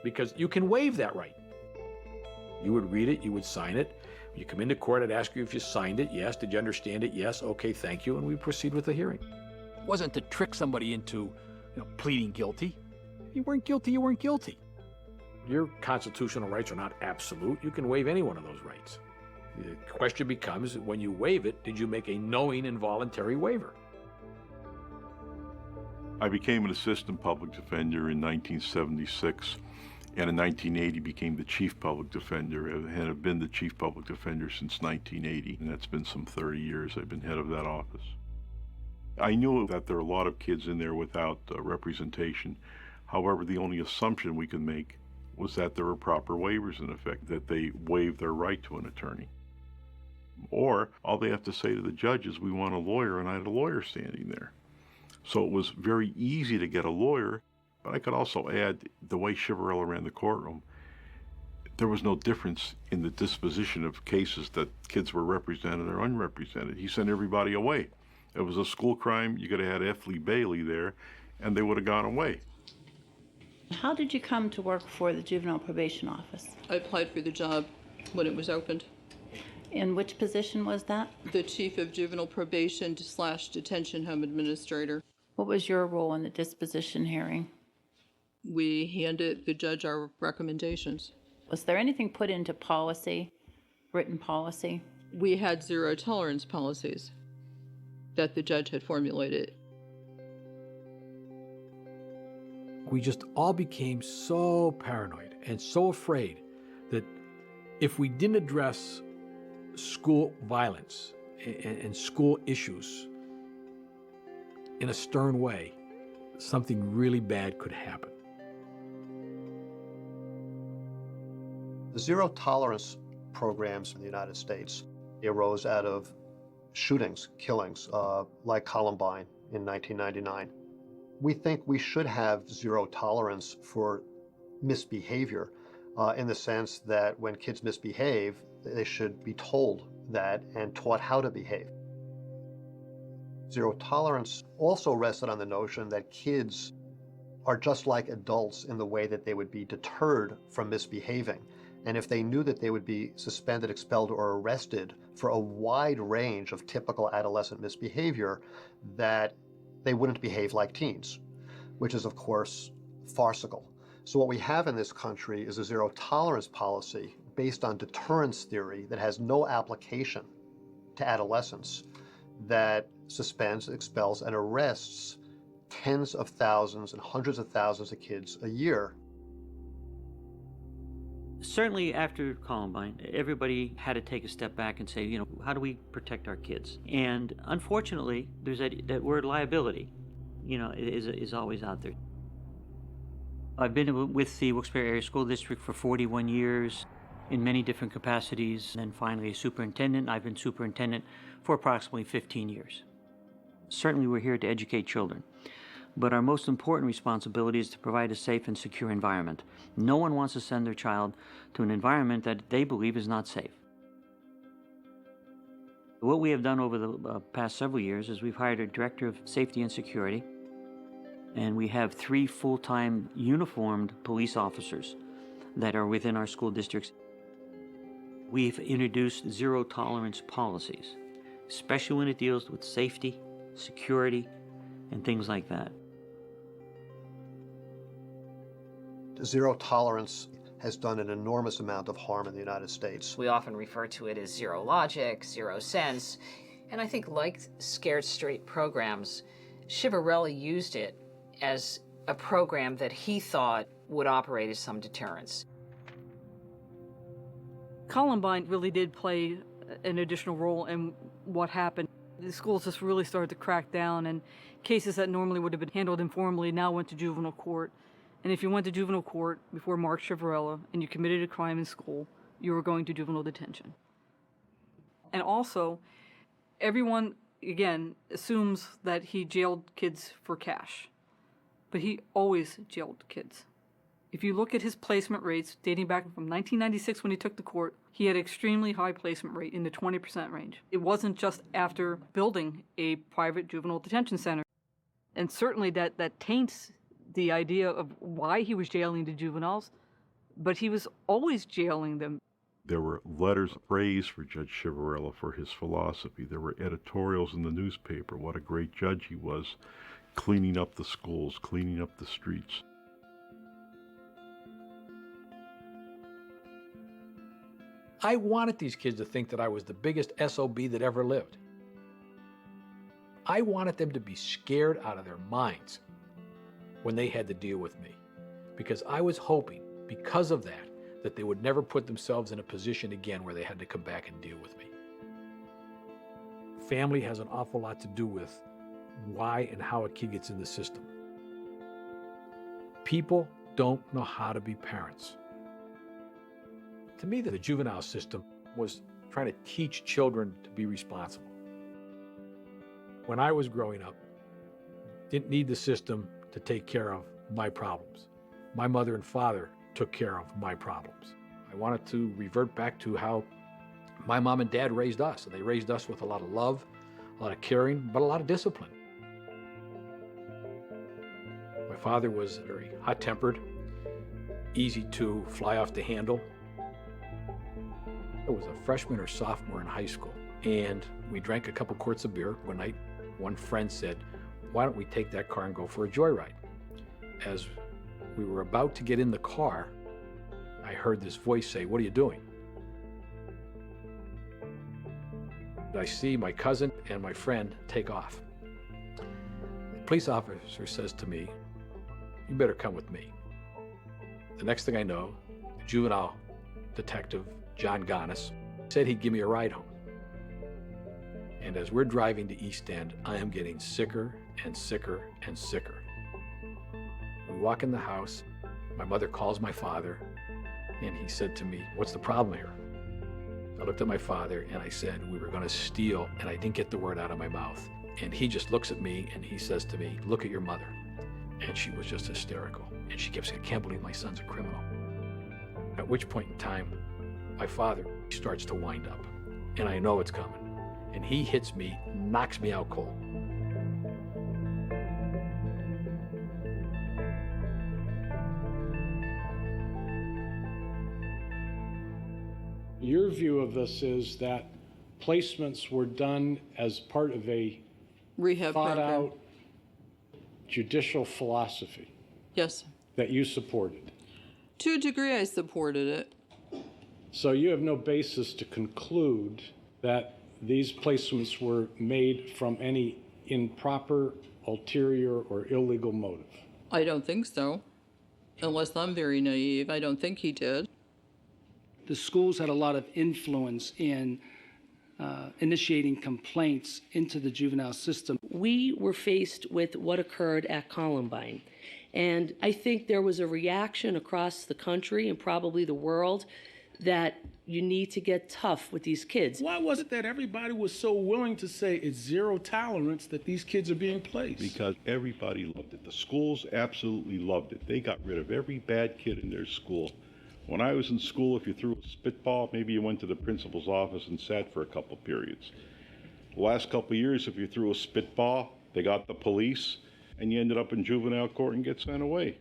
because you can waive that right. You would read it, you would sign it. When you come into court, I'd ask you if you signed it. Yes. Did you understand it? Yes. Okay, thank you. And we proceed with the hearing. It wasn't to trick somebody into pleading guilty. If you weren't guilty, you weren't guilty. Your constitutional rights are not absolute. You can waive any one of those rights. The question becomes, when you waive it, did you make a knowing and voluntary waiver? I became an assistant public defender in 1976, and in 1980 became the chief public defender, and have been the chief public defender since 1980, and that's been some 30 years I've been head of that office. I knew that there are a lot of kids in there without representation. However, the only assumption we could make was that there were proper waivers in effect, that they waived their right to an attorney. Or all they have to say to the judge is, we want a lawyer, and I had a lawyer standing there. So it was very easy to get a lawyer, but I could also add, the way Ciavarella ran the courtroom, there was no difference in the disposition of cases that kids were represented or unrepresented. He sent everybody away. It was a school crime, you could have had F. Lee Bailey there, and they would have gone away. How did you come to work for the Juvenile Probation Office? I applied for the job when it was opened. And which position was that? The Chief of Juvenile Probation / Detention Home Administrator. What was your role in the disposition hearing? We handed the judge our recommendations. Was there anything put into policy, written policy? We had zero tolerance policies that the judge had formulated. We just all became so paranoid and so afraid that if we didn't address school violence and school issues in a stern way, something really bad could happen. The zero tolerance programs in the United States arose out of shootings, killings, like Columbine in 1999. We think we should have zero tolerance for misbehavior in the sense that when kids misbehave, they should be told that and taught how to behave. Zero tolerance also rested on the notion that kids are just like adults in the way that they would be deterred from misbehaving. And if they knew that they would be suspended, expelled, or arrested for a wide range of typical adolescent misbehavior, that they wouldn't behave like teens, which is, of course, farcical. So what we have in this country is a zero tolerance policy based on deterrence theory that has no application to adolescents, that suspends, expels, and arrests tens of thousands and hundreds of thousands of kids a year. Certainly after Columbine, everybody had to take a step back and say, how do we protect our kids? And unfortunately, there's that word liability, is always out there. I've been with the Wilkes-Barre Area School District for 41 years in many different capacities, and then finally a superintendent. I've been superintendent for approximately 15 years. Certainly we're here to educate children, but our most important responsibility is to provide a safe and secure environment. No one wants to send their child to an environment that they believe is not safe. What we have done over the past several years is we've hired a director of safety and security, and we have 3 full-time uniformed police officers that are within our school districts. We've introduced zero tolerance policies, especially when it deals with safety, security, and things like that. Zero tolerance has done an enormous amount of harm in the United States. We often refer to it as zero logic, zero sense, and I think like Scared Straight programs, Ciavarella used it as a program that he thought would operate as some deterrence. Columbine really did play an additional role in what happened. The schools just really started to crack down, and cases that normally would have been handled informally now went to juvenile court. And if you went to juvenile court before Mark Ciavarella and you committed a crime in school, you were going to juvenile detention. And also, everyone, again, assumes that he jailed kids for cash. But he always jailed kids. If you look at his placement rates dating back from 1996 when he took the court, he had an extremely high placement rate in the 20% range. It wasn't just after building a private juvenile detention center. And certainly that taints the idea of why he was jailing the juveniles, but he was always jailing them. There were letters of praise for Judge Ciavarella for his philosophy. There were editorials in the newspaper, what a great judge he was, cleaning up the schools, cleaning up the streets. I wanted these kids to think that I was the biggest SOB that ever lived. I wanted them to be scared out of their minds when they had to deal with me, because I was hoping, because of that, that they would never put themselves in a position again where they had to come back and deal with me. Family has an awful lot to do with why and how a kid gets in the system. People don't know how to be parents. To me, the juvenile system was trying to teach children to be responsible. When I was growing up, didn't need the system to take care of my problems. My mother and father took care of my problems. I wanted to revert back to how my mom and dad raised us. And they raised us with a lot of love, a lot of caring, but a lot of discipline. My father was very hot-tempered, easy to fly off the handle. I was a freshman or sophomore in high school, and we drank a couple quarts of beer. One night, one friend said, "Why don't we take that car and go for a joyride?" As we were about to get in the car, I heard this voice say, "What are you doing?" I see my cousin and my friend take off. The police officer says to me, "You better come with me." The next thing I know, the juvenile detective, John Gonis, said he'd give me a ride home. And as we're driving to East End, I am getting sicker and sicker and sicker. We walk in the house, my mother calls my father, and he said to me, "What's the problem here?" I looked at my father and I said, "We were going to steal," and I didn't get the word out of my mouth. And he just looks at me and he says to me, "Look at your mother." And she was just hysterical. And she kept saying, "I can't believe my son's a criminal." At which point in time, my father starts to wind up, and I know it's coming. And he hits me, knocks me out cold. Your view of this is that placements were done as part of a Rehab program. thought-out judicial philosophy Yes. that you supported. To a degree, I supported it. So you have no basis to conclude that these placements were made from any improper, ulterior, or illegal motive. I don't think so. Unless I'm very naive, I don't think he did. The schools had a lot of influence in initiating complaints into the juvenile system. We were faced with what occurred at Columbine. And I think there was a reaction across the country and probably the world that you need to get tough with these kids. Why was it that everybody was so willing to say it's zero tolerance that these kids are being placed? Because everybody loved it. The schools absolutely loved it. They got rid of every bad kid in their school. When I was in school, if you threw a spitball, maybe you went to the principal's office and sat for a couple periods. The last couple of years, if you threw a spitball, they got the police, and you ended up in juvenile court and get sent away.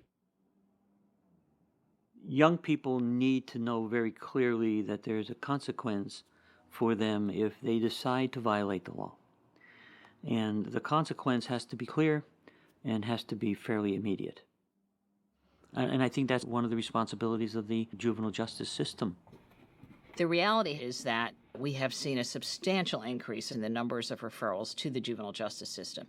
Young people need to know very clearly that there's a consequence for them if they decide to violate the law. And the consequence has to be clear and has to be fairly immediate. And I think that's one of the responsibilities of the juvenile justice system. The reality is that we have seen a substantial increase in the numbers of referrals to the juvenile justice system.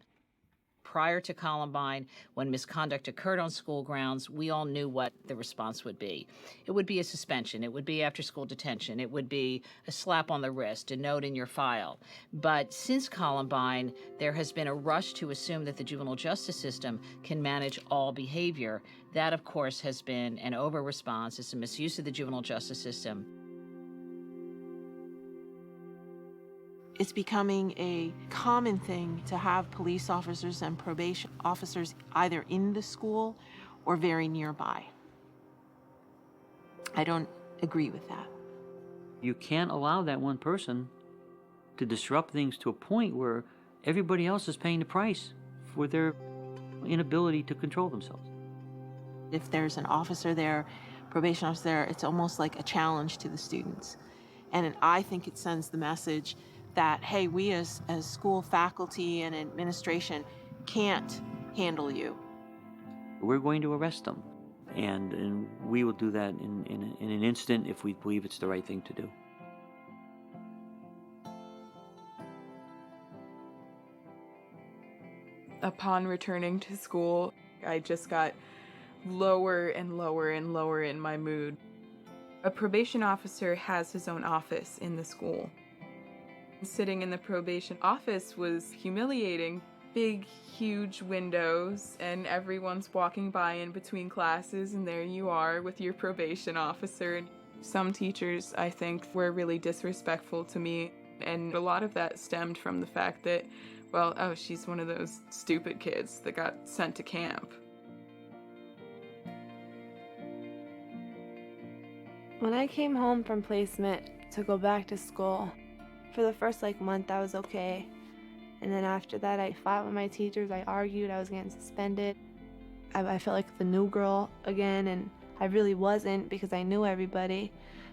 Prior to Columbine, when misconduct occurred on school grounds, we all knew what the response would be. It would be a suspension. It would be after-school detention. It would be a slap on the wrist, a note in your file. But since Columbine, there has been a rush to assume that the juvenile justice system can manage all behavior. That, of course, has been an over-response. It's a misuse of the juvenile justice system. It's becoming a common thing to have police officers and probation officers either in the school or very nearby. I don't agree with that. You can't allow that one person to disrupt things to a point where everybody else is paying the price for their inability to control themselves. If there's an officer there probation officer there, it's almost like a challenge to the students. And I think it sends the message that, hey, we as school faculty and administration can't handle you. We're going to arrest them. And we will do that in an instant if we believe it's the right thing to do. Upon returning to school, I just got lower and lower and lower in my mood. A probation officer has his own office in the school. Sitting in the probation office was humiliating. Big, huge windows, and everyone's walking by in between classes, and there you are with your probation officer. Some teachers, I think, were really disrespectful to me, and a lot of that stemmed from the fact that, well, oh, she's one of those stupid kids that got sent to camp. When I came home from placement to go back to school, for the first month I was okay. And then after that I fought with my teachers, I argued, I was getting suspended. I felt like the new girl again, and I really wasn't because I knew everybody.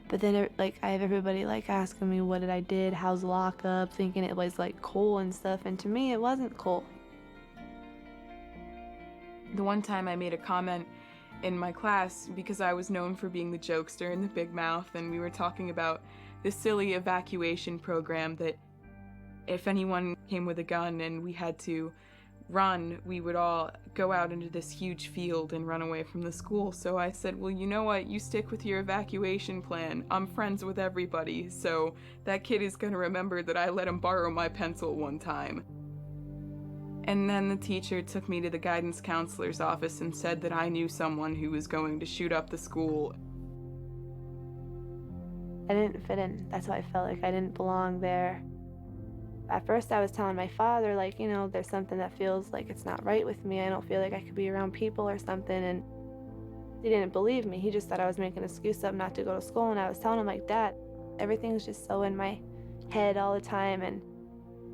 But then I have everybody asking me what I did, how's lockup, thinking it was cool and stuff, and to me it wasn't cool. The one time I made a comment in my class because I was known for being the jokester and the big mouth, and we were talking about this silly evacuation program that if anyone came with a gun and we had to run, we would all go out into this huge field and run away from the school. So I said, well, you know what? You stick with your evacuation plan. I'm friends with everybody, so that kid is going to remember that I let him borrow my pencil one time. And then the teacher took me to the guidance counselor's office and said that I knew someone who was going to shoot up the school. I didn't fit in. That's how I felt like I didn't belong there. At first I was telling my father, there's something that feels like it's not right with me. I don't feel like I could be around people or something. And he didn't believe me. He just thought I was making an excuse up not to go to school. And I was telling him Dad, everything's just so in my head all the time. And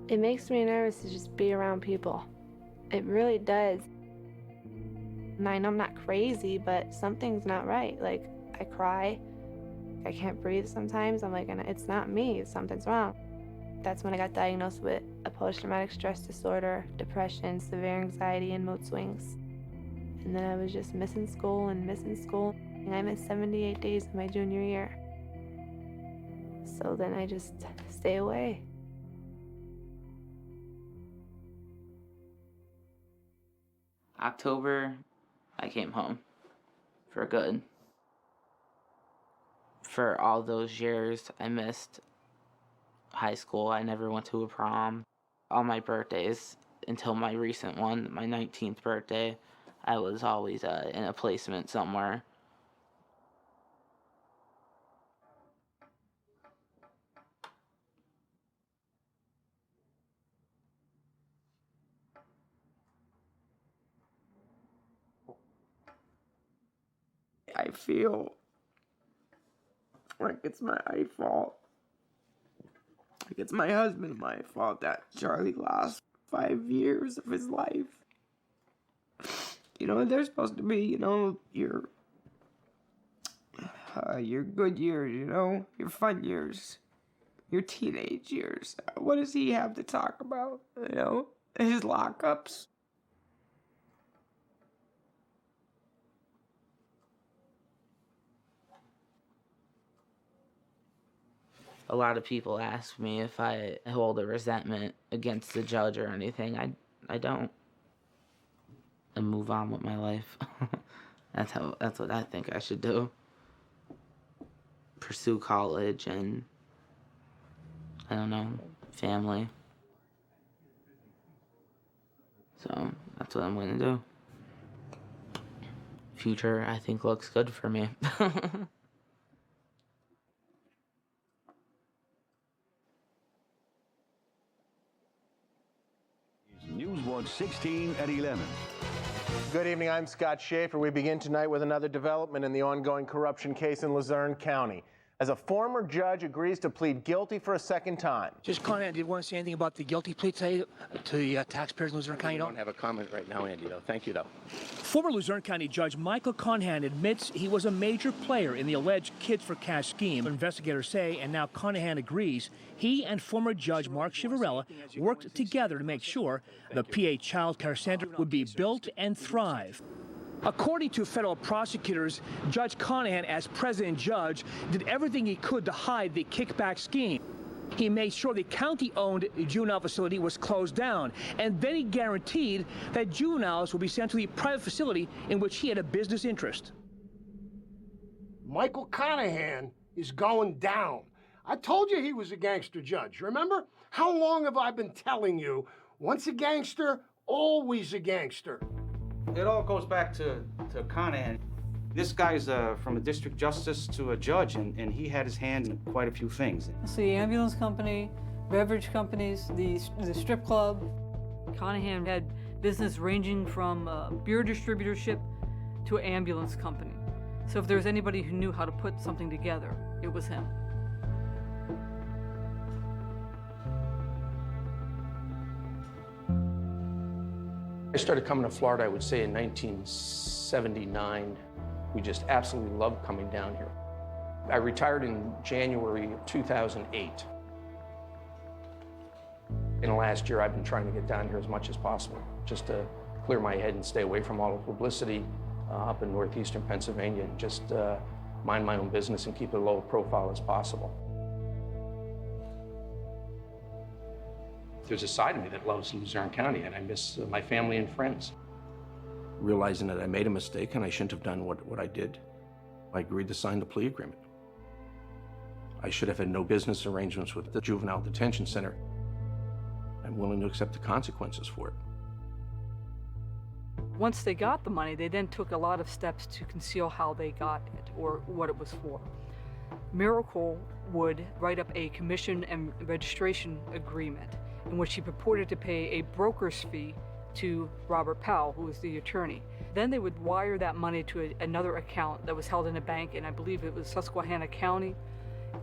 it makes me nervous to just be around people. It really does. And I know I'm not crazy, but something's not right. I cry. I can't breathe sometimes. I'm it's not me. Something's wrong. That's when I got diagnosed with a post-traumatic stress disorder, depression, severe anxiety, and mood swings. And then I was just missing school. And I missed 78 days of my junior year. So then I just stay away. October, I came home for good. For all those years I missed high school, I never went to a prom. All my birthdays, until my recent one, my 19th birthday, I was always in a placement somewhere. I feel like it's my fault. Like it's my husband my fault that Charlie lost 5 years of his life. They're supposed to be, your good years, your fun years, your teenage years. What does he have to talk about, his lockups? A lot of people ask me if I hold a resentment against the judge or anything. I don't. And move on with my life. That's what I think I should do. Pursue college and, I don't know, family. So that's what I'm going to do. Future, I think, looks good for me. News Watch 16 at 11. Good evening, I'm Scott Schaefer. We begin tonight with another development in the ongoing corruption case in Luzerne County. as a former judge agrees to plead guilty for a second time. Judge Conahan, did you want to say anything about the guilty plea today to the taxpayers in Luzerne County? I don't have a comment right now, Andy, though. Thank you, though. Former Luzerne County Judge Michael Conahan admits he was a major player in the alleged Kids for Cash scheme. Investigators say, and now Conahan agrees, he and former Judge Mark Ciavarella worked together to make sure the PA Child Care Center would be built and thrive. According to federal prosecutors, Judge Conahan, as president judge, did everything he could to hide the kickback scheme. He made sure the county-owned juvenile facility was closed down, and then he guaranteed that juveniles would be sent to the private facility in which he had a business interest. Michael Conahan is going down. I told you he was a gangster judge, remember? How long have I been telling you, once a gangster, always a gangster? It all goes back to Conahan. This guy's from a district justice to a judge, and he had his hands in quite a few things. So the ambulance company, beverage companies, the strip club. Conahan had business ranging from beer distributorship to an ambulance company. So if there was anybody who knew how to put something together, it was him. I started coming to Florida, I would say, in 1979. We just absolutely loved coming down here. I retired in January of 2008. In the last year, I've been trying to get down here as much as possible, just to clear my head and stay away from all the publicity up in northeastern Pennsylvania, and just mind my own business and keep it low profile as possible. There's a side of me that loves Luzerne County, and I miss my family and friends. Realizing that I made a mistake and I shouldn't have done what I did, I agreed to sign the plea agreement. I should have had no business arrangements with the Juvenile Detention Center. I'm willing to accept the consequences for it. Once they got the money, they then took a lot of steps to conceal how they got it or what it was for. Miracle would write up a commission and registration agreement in which he purported to pay a broker's fee to Robert Powell, who was the attorney. Then they would wire that money to another account that was held in a bank, and I believe it was Susquehanna County.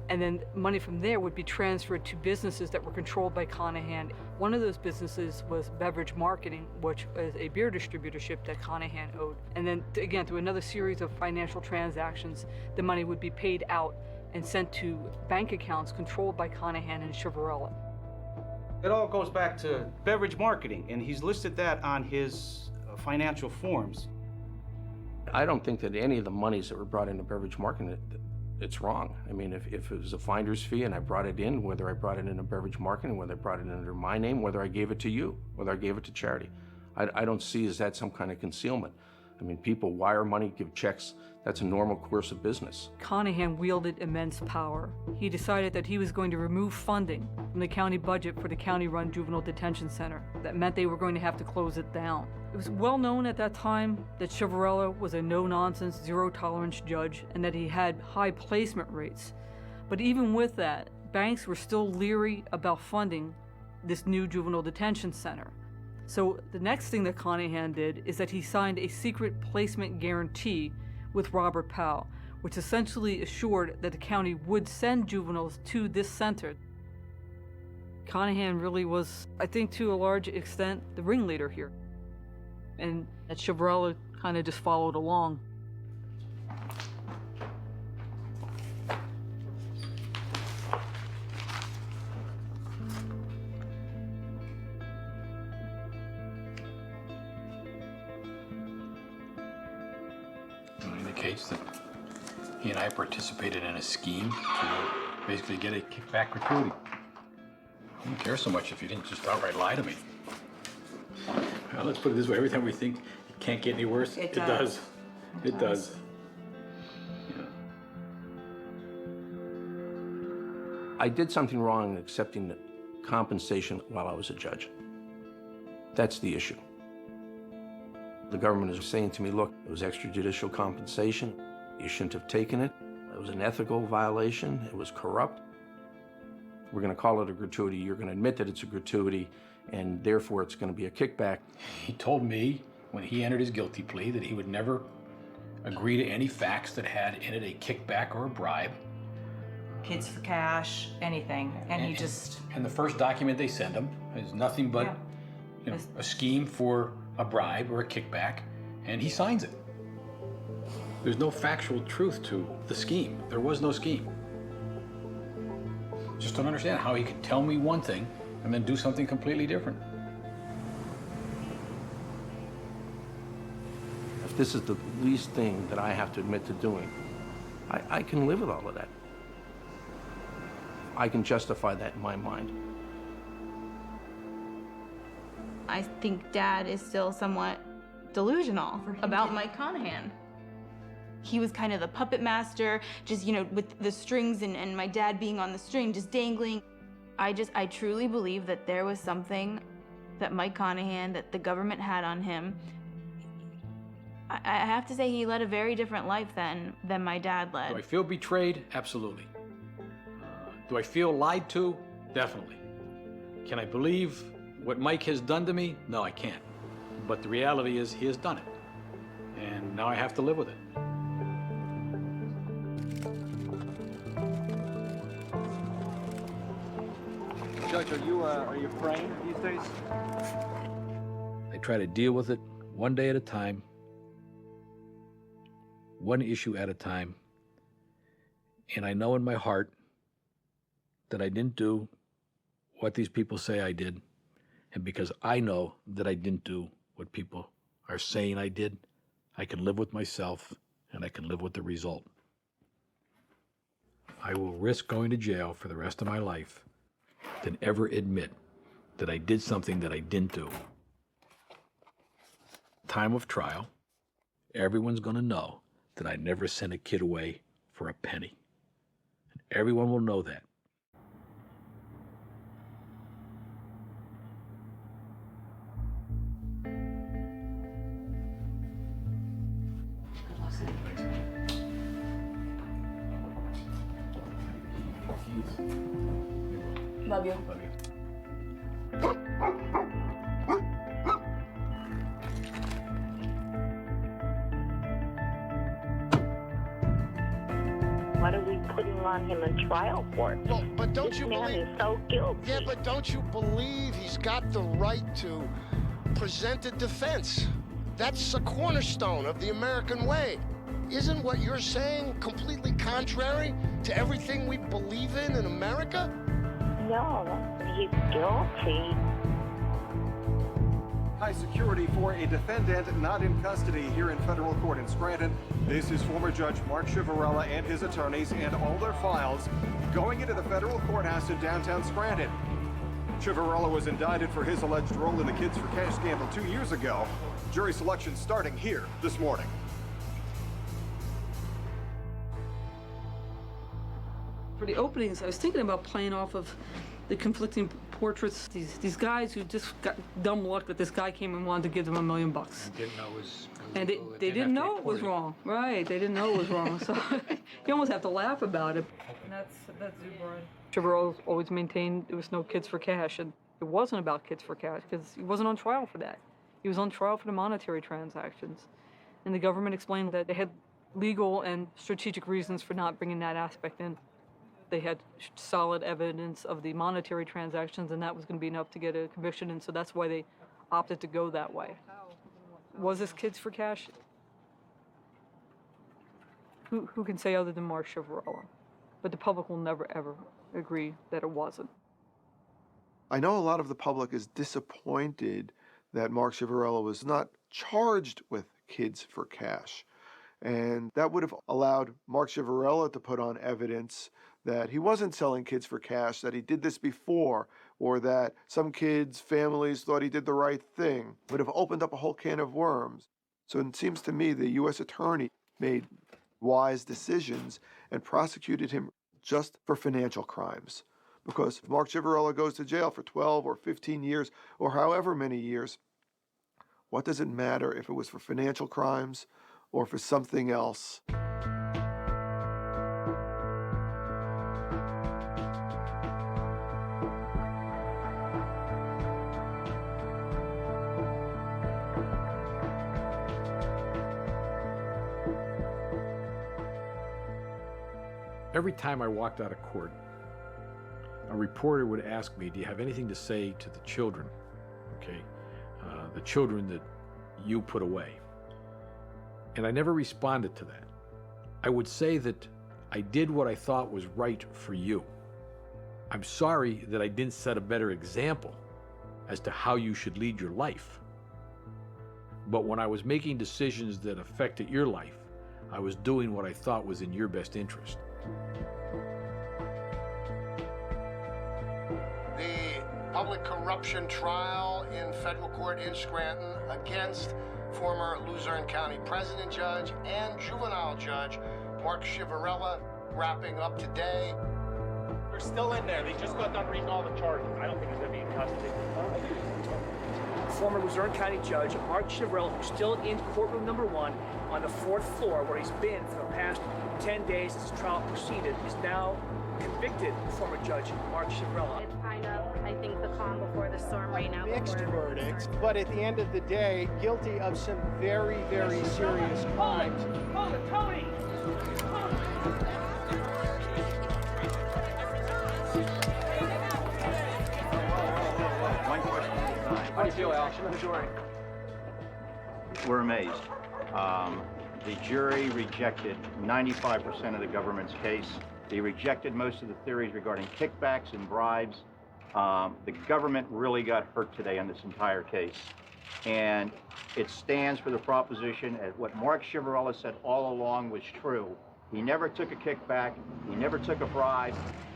And then money from there would be transferred to businesses that were controlled by Conahan. One of those businesses was Beverage Marketing, which was a beer distributorship that Conahan owed. And then again, through another series of financial transactions, the money would be paid out and sent to bank accounts controlled by Conahan and Ciavarella. It all goes back to Beverage Marketing, and he's listed that on his financial forms. I don't think that any of the monies that were brought into Beverage Marketing, it's wrong. I mean, if it was a finder's fee and I brought it in, whether I brought it into Beverage Marketing, whether I brought it under my name, whether I gave it to you, whether I gave it to charity, I don't see as that some kind of concealment. I mean, people wire money, give checks. That's a normal course of business. Conahan wielded immense power. He decided that he was going to remove funding from the county budget for the county-run juvenile detention center. That meant they were going to have to close it down. It was well known at that time that Ciavarella was a no-nonsense, zero-tolerance judge and that he had high placement rates. But even with that, banks were still leery about funding this new juvenile detention center. So the next thing that Conahan did is that he signed a secret placement guarantee with Robert Powell, which essentially assured that the county would send juveniles to this center. Conahan really was, I think to a large extent, the ringleader here. And that Ciavarella kind of just followed along. Indicates that he and I participated in a scheme to basically get a kickback gratuity. I don't care so much if you didn't just outright lie to me. Well, let's put it this way, every time we think it can't get any worse, it does. It does. Yeah. I did something wrong in accepting the compensation while I was a judge. That's the issue. The government is saying to me, look, it was extrajudicial compensation. You shouldn't have taken it. It was an ethical violation. It was corrupt. We're going to call it a gratuity. You're going to admit that it's a gratuity, and therefore it's going to be a kickback. He told me when he entered his guilty plea that he would never agree to any facts that had in it a kickback or a bribe. Kids for Cash, anything, and he just... And the first document they send him is nothing but a scheme for a bribe or a kickback, and he signs it. There's no factual truth to the scheme. There was no scheme. Just don't understand how he could tell me one thing and then do something completely different. If this is the least thing that I have to admit to doing, I can live with all of that. I can justify that in my mind. I think Dad is still somewhat delusional about Mike Conahan. He was kind of the puppet master, just, with the strings and my dad being on the string, just dangling. I truly believe that there was something that Mike Conahan, that the government had on him. I have to say he led a very different life than my dad led. Do I feel betrayed? Absolutely. Do I feel lied to? Definitely. Can I believe what Mike has done to me? No, I can't. But the reality is he has done it. And now I have to live with it. Judge, are you praying these days? I try to deal with it one day at a time, one issue at a time, and I know in my heart that I didn't do what these people say I did, and because I know that I didn't do what people are saying I did, I can live with myself and I can live with the result. I will risk going to jail for the rest of my life than ever admit that I did something that I didn't do. Time of trial, everyone's going to know that I never sent a kid away for a penny. And everyone will know that. Love you. What are we putting on him in trial for? Well, but don't this you man believe? is so guilty. Yeah, but don't you believe he's got the right to present a defense? That's a cornerstone of the American way. Isn't what you're saying completely contrary to everything we believe in America? No, he's guilty. High security for a defendant not in custody here in federal court in Scranton. This is former Judge Mark Ciavarella and his attorneys and all their files going into the federal courthouse in downtown Scranton. Ciavarella was indicted for his alleged role in the Kids for Cash scandal 2 years ago. Jury selection starting here this morning. For the openings, I was thinking about playing off of the conflicting portraits. These guys who just got dumb luck that this guy came and wanted to give them $1 million. Didn't know it was And they didn't know it was wrong. Right, they didn't know it was wrong. So you almost have to laugh about it. And that's Zubrod. Ciavarella always maintained there was no Kids for Cash, and it wasn't about Kids for Cash because he wasn't on trial for that. He was on trial for the monetary transactions. And the government explained that they had legal and strategic reasons for not bringing that aspect in. They had solid evidence of the monetary transactions, and that was going to be enough to get a conviction, and so that's why they opted to go that way. Was this Kids for Cash? Who can say other than Mark Ciavarella? But the public will never, ever agree that it wasn't. I know a lot of the public is disappointed that Mark Ciavarella was not charged with Kids for Cash. And that would have allowed Mark Ciavarella to put on evidence that he wasn't selling Kids for Cash, that he did this before, or that some kids' families thought he did the right thing. Would have opened up a whole can of worms. So it seems to me the U.S. attorney made wise decisions and prosecuted him just for financial crimes. Because if Mark Ciavarella goes to jail for 12 or 15 years, or however many years, what does it matter if it was for financial crimes or for something else? Every time I walked out of court, court, a reporter would ask me, do you have anything to say to the children? Okay, the children that you put away. And I never responded to that. I would say that I did what I thought was right for you. I'm sorry that I didn't set a better example as to how you should lead your life. But when I was making decisions that affected your life, I was doing what I thought was in your best interest. The public corruption trial in federal court in Scranton against former Luzerne County President Judge and juvenile judge Mark Chivarella wrapping up today. They're still in there. They just got done reading all the charges. I don't think he's going to be in custody. Former Luzerne County Judge Mark Chivarella, who's still in courtroom number 1 on the 4th floor, where he's been for the past 10 days as the trial proceeded, is now convicted former Judge Mark Chivarella. It's kind of, I think, the calm before the storm right now. Mixed verdict, but at the end of the day, guilty of some very, very serious crimes. Hold it, Tony! How do you feel, Al? We're amazed. The jury rejected 95% of the government's case. They rejected most of the theories regarding kickbacks and bribes. The government really got hurt today on this entire case. And it stands for the proposition that what Mark Chivarella said all along was true. He never took a kickback. He never took a bribe.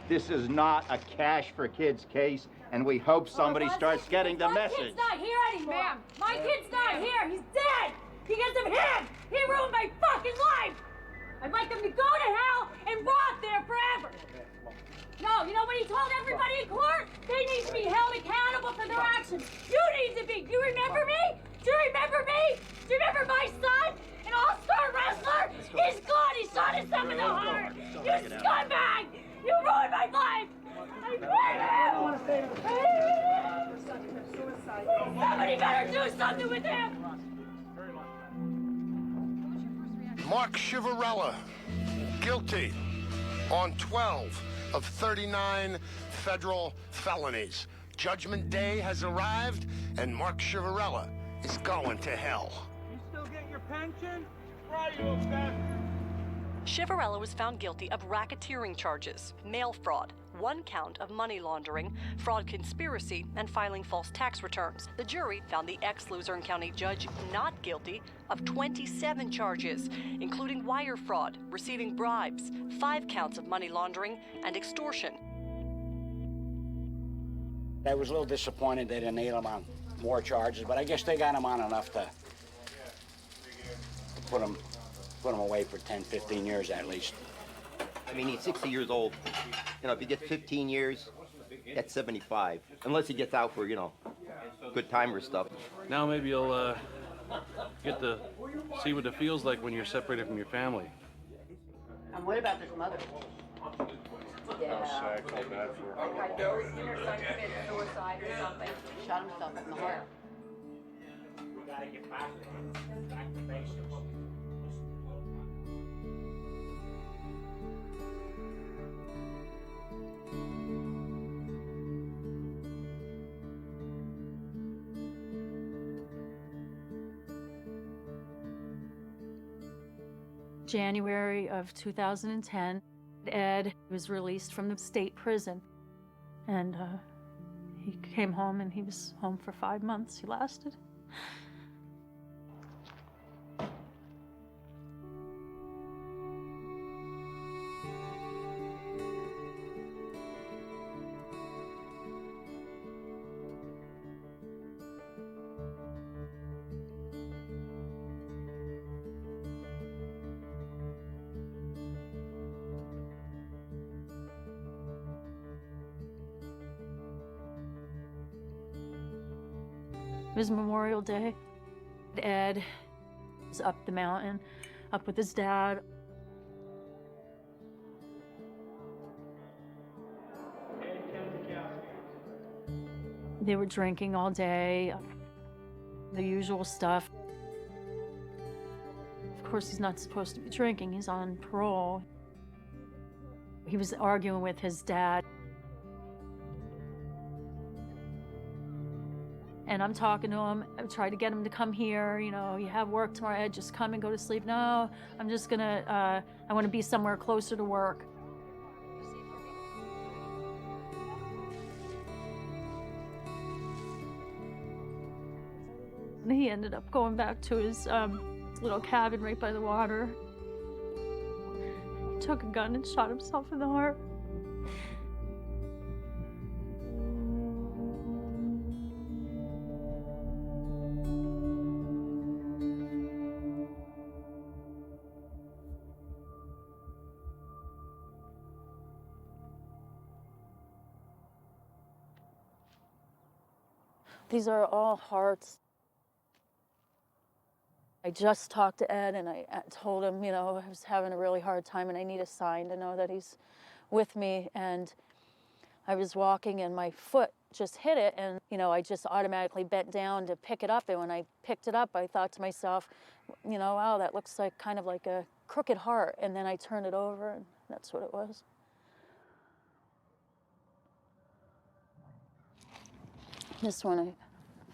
This is not a cash for kids case, and we hope somebody starts getting the message. My kid's not here anymore. Ma'am, my kid's not here. He's dead because of him. He ruined my fucking life. I'd like him to go to hell and rot there forever. No, you know what he told everybody in court? They need to be held accountable for their actions. You need to be. Do you remember me? Do you remember me? Do you remember my son? An all-star wrestler? He's gone. He shot himself in the heart. You scumbag! You ruined my life! Somebody better do something with him! Mark Chivarella, guilty on 12 of 39 federal felonies. Judgment Day has arrived, and Mark Chivarella is going to hell. You still get your pension? Right, you upset? Chivarella was found guilty of racketeering charges, mail fraud, 1 count of money laundering, fraud conspiracy, and filing false tax returns. The jury found the ex-Luzerne County judge not guilty of 27 charges, including wire fraud, receiving bribes, 5 counts of money laundering, and extortion. I was a little disappointed they didn't nail him on more charges, but I guess they got him on enough to put him away for 10, 15 years at least. I mean, he's 60 years old. You know, if he gets 15 years, that's 75. Unless he gets out for, you know, good time or stuff. Now maybe you'll get to see what it feels like when you're separated from your family. And what about this mother? Yeah. I feel bad for her. I know he's seen her son commit suicide or something. Shot himself in the heart. We gotta get back to basics. January of 2010, Ed was released from the state prison. And he came home, and he was home for 5 months. He lasted. It was Memorial Day. Ed was up the mountain, up with his dad. They were drinking all day, the usual stuff. Of course, he's not supposed to be drinking. He's on parole. He was arguing with his dad. And I'm talking to him. I tried to get him to come here. You know, you have work tomorrow, Ed, just come and go to sleep. No, I'm just gonna, I want to be somewhere closer to work. And he ended up going back to his little cabin right by the water. He took a gun and shot himself in the heart. These are all hearts. I just talked to Ed and I told him, you know, I was having a really hard time and I need a sign to know that he's with me. And I was walking and my foot just hit it and, you know, I just automatically bent down to pick it up. And when I picked it up, I thought to myself, you know, wow, that looks like kind of like a crooked heart. And then I turned it over and that's what it was. This one I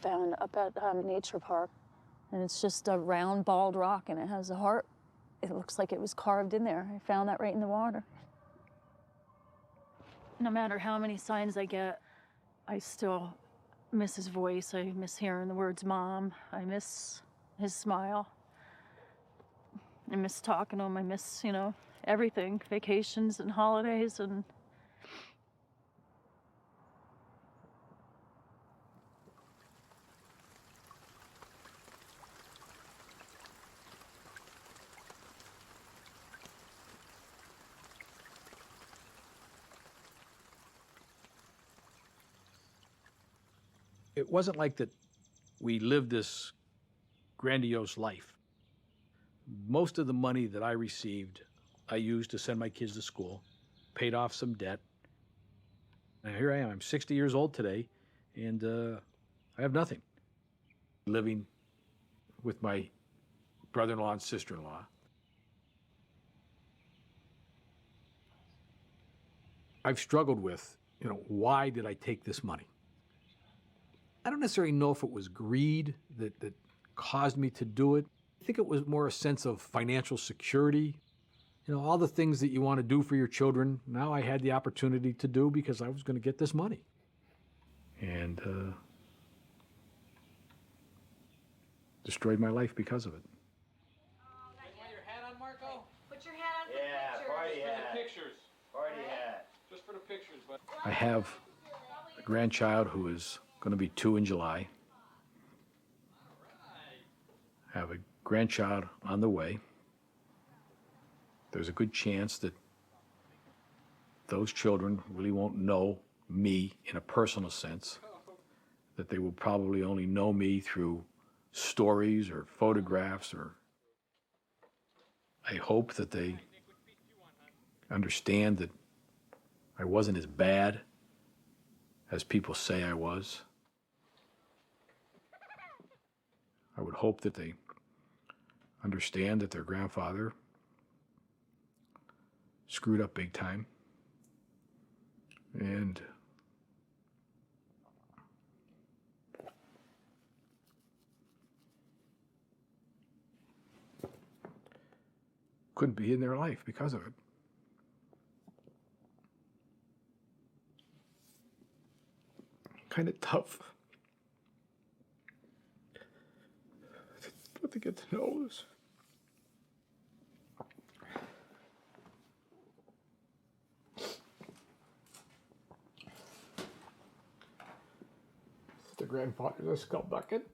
found up at Nature Park. And it's just a round, bald rock, and it has a heart. It looks like it was carved in there. I found that right in the water. No matter how many signs I get, I still miss his voice. I miss hearing the words Mom. I miss his smile. I miss talking to him. I miss, you know, everything. Vacations and holidays and... It wasn't like that we lived this grandiose life. Most of the money that I received, I used to send my kids to school, paid off some debt. And here I am, I'm 60 years old today, and I have nothing. Living with my brother-in-law and sister-in-law. I've struggled with, you know, why did I take this money? I don't necessarily know if it was greed that caused me to do it. I think it was more a sense of financial security. You know, all the things that you want to do for your children, now I had the opportunity to do because I was going to get this money. And destroyed my life because of it. Want your hat on, Marco? Put your hat on for Yeah, pictures. party hat. Pictures. Party hat. Just for the pictures, but... I have a grandchild who is going to be 2 in July. I have a grandchild on the way. There's a good chance that those children really won't know me in a personal sense, that they will probably only know me through stories or photographs, or I hope that they understand that I wasn't as bad as people say I was. I would hope that they understand that their grandfather screwed up big time. And couldn't be in their life because of it. Kind of tough. But to get to know this. The grandfather's a skull bucket.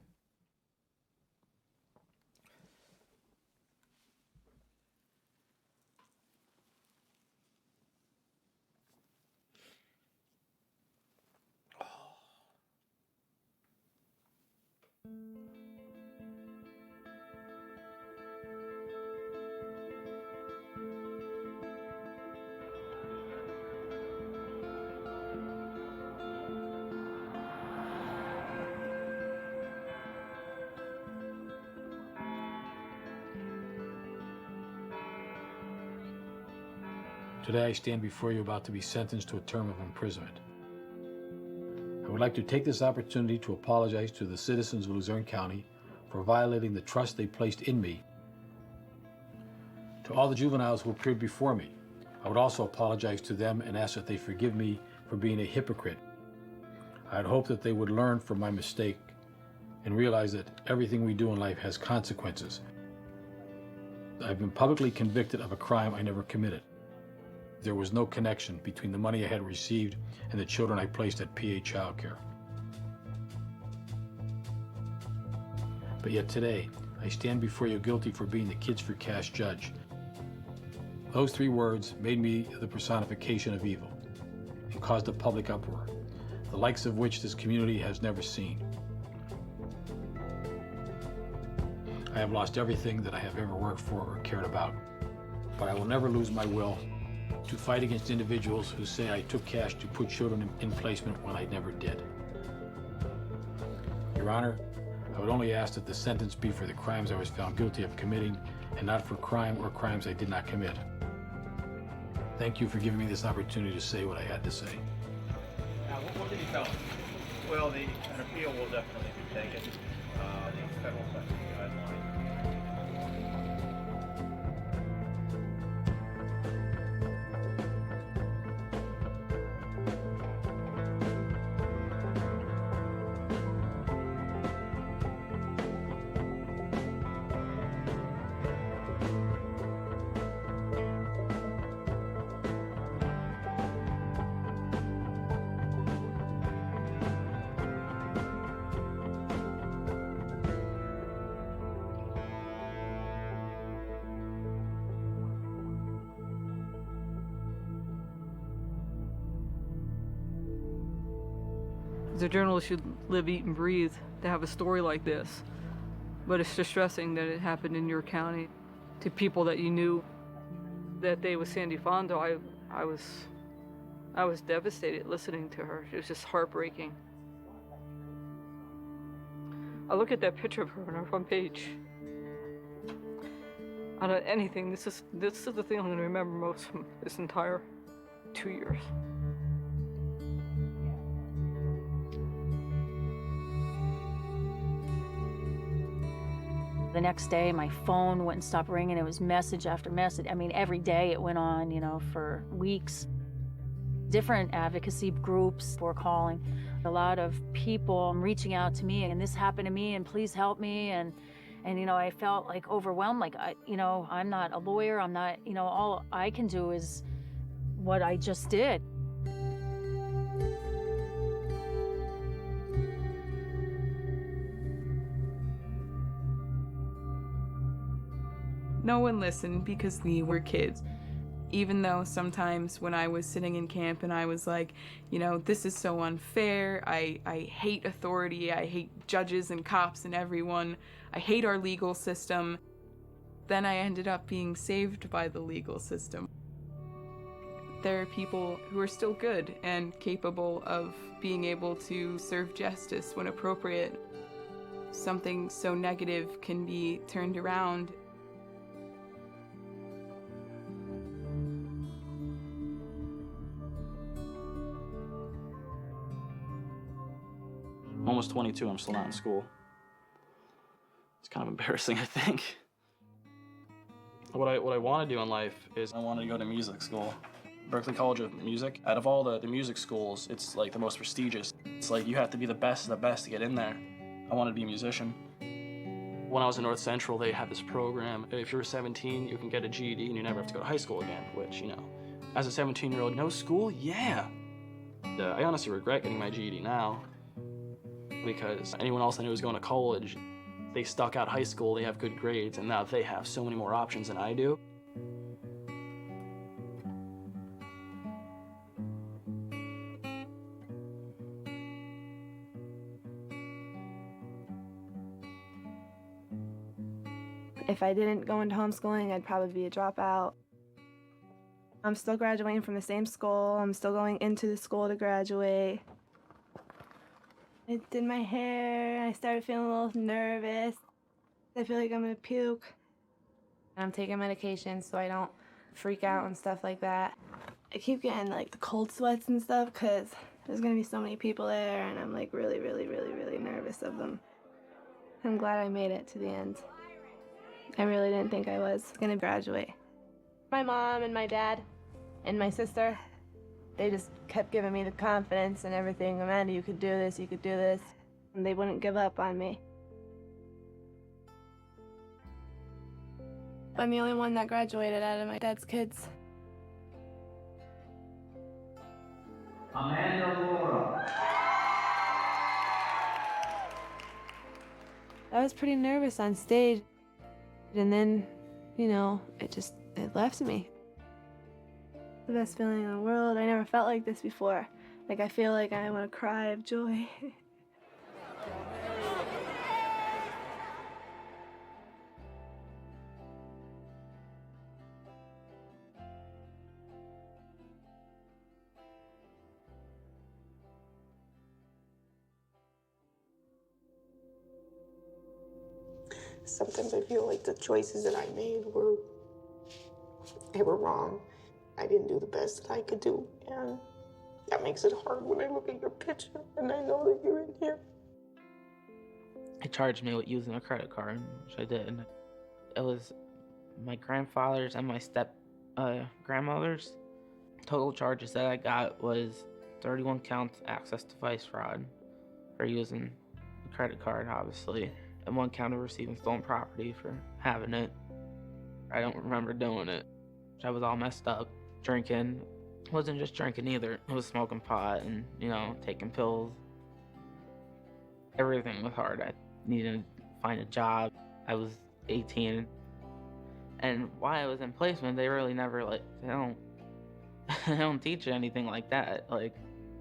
Today I stand before you about to be sentenced to a term of imprisonment. I would like to take this opportunity to apologize to the citizens of Luzerne County for violating the trust they placed in me. To all the juveniles who appeared before me, I would also apologize to them and ask that they forgive me for being a hypocrite. I had hoped that they would learn from my mistake and realize that everything we do in life has consequences. I've been publicly convicted of a crime I never committed. There was no connection between the money I had received and the children I placed at PA Childcare. But yet today, I stand before you guilty for being the Kids for Cash judge. Those 3 words made me the personification of evil and caused a public uproar, the likes of which this community has never seen. I have lost everything that I have ever worked for or cared about, but I will never lose my will to fight against individuals who say I took cash to put children in placement when I never did. Your Honor, I would only ask that the sentence be for the crimes I was found guilty of committing and not for crime or crimes I did not commit. Thank you for giving me this opportunity to say what I had to say. Now, what did he tell him? Well, an appeal will definitely be taken. The federal sentencing guidelines. The journalist should live, eat, and breathe to have a story like this. But it's distressing that it happened in your county to people that you knew. That day with Sandy Fondo, I was devastated listening to her. It was just heartbreaking. I look at that picture of her on our front page. Out of anything, this is the thing I'm going to remember most from this entire 2 years. The next day, my phone wouldn't stop ringing. It was message after message. I mean, every day it went on, for weeks. Different advocacy groups were calling. A lot of people reaching out to me, and this happened to me, and please help me. And I felt like overwhelmed. Like, I'm not a lawyer. I'm not, all I can do is what I just did. No one listened because we were kids. Even though sometimes when I was sitting in camp and I was like, this is so unfair, I hate authority, I hate judges and cops and everyone, I hate our legal system, then I ended up being saved by the legal system. There are people who are still good and capable of being able to serve justice when appropriate. Something so negative can be turned around. I'm almost 22, I'm still not in school. It's kind of embarrassing, I think. What I want to do in life is I want to go to music school. Berklee College of Music. Out of all the music schools, it's like the most prestigious. It's like you have to be the best of the best to get in there. I wanted to be a musician. When I was in North Central, they had this program. If you're 17, you can get a GED and you never have to go to high school again, which, as a 17-year-old, no school? Yeah. I honestly regret getting my GED now, because anyone else I knew was going to college, they stuck out high school, they have good grades, and now they have so many more options than I do. If I didn't go into homeschooling, I'd probably be a dropout. I'm still graduating from the same school. I'm still going into the school to graduate. I did my hair. I started feeling a little nervous. I feel like I'm gonna puke. I'm taking medication so I don't freak out and stuff like that. I keep getting like the cold sweats and stuff because there's gonna be so many people there, and I'm like really, really, really, really nervous of them. I'm glad I made it to the end. I really didn't think I was gonna graduate. My mom and my dad and my sister, they just kept giving me the confidence and everything. Amanda, you could do this, you could do this. And they wouldn't give up on me. I'm the only one that graduated out of my dad's kids. Amanda Laura. I was pretty nervous on stage. And then, you know, it left me. The best feeling in the world. I never felt like this before. Like, I feel like I want to cry of joy. Sometimes I feel like the choices that I made were wrong. I didn't do the best that I could do, and that makes it hard when I look at your picture and I know that you're in here. They charged me with using a credit card, which I did. It was my grandfather's and my grandmother's. Total charges that I got was 31 counts access device fraud for using the credit card, obviously, and 1 count of receiving stolen property for having it. I don't remember doing it. I was all messed up. Drinking. It wasn't just drinking either. It was smoking pot and, you know, taking pills. Everything was hard. I needed to find a job. I was 18. And while I was in placement, they really never, like, they don't teach you anything like that. Like,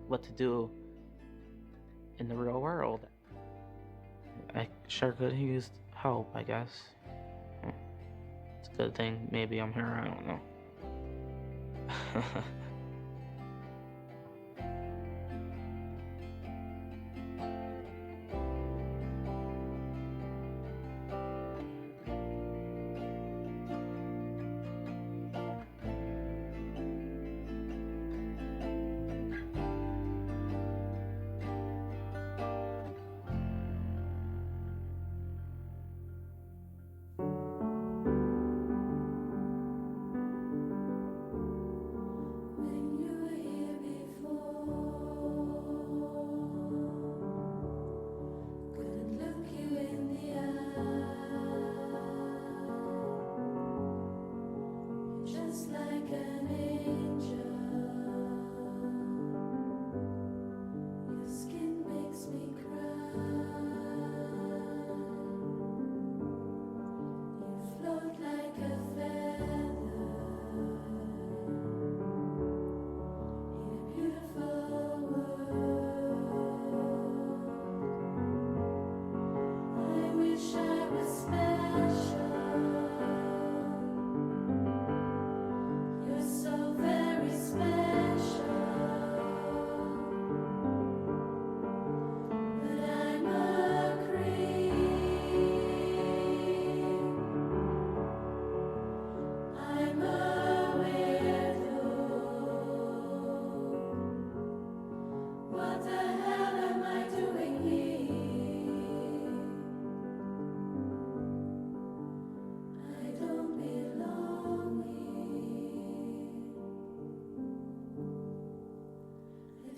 what to do in the real world. I sure could have used help, I guess. It's a good thing maybe I'm here, I don't know.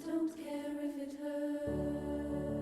Don't care if it hurts.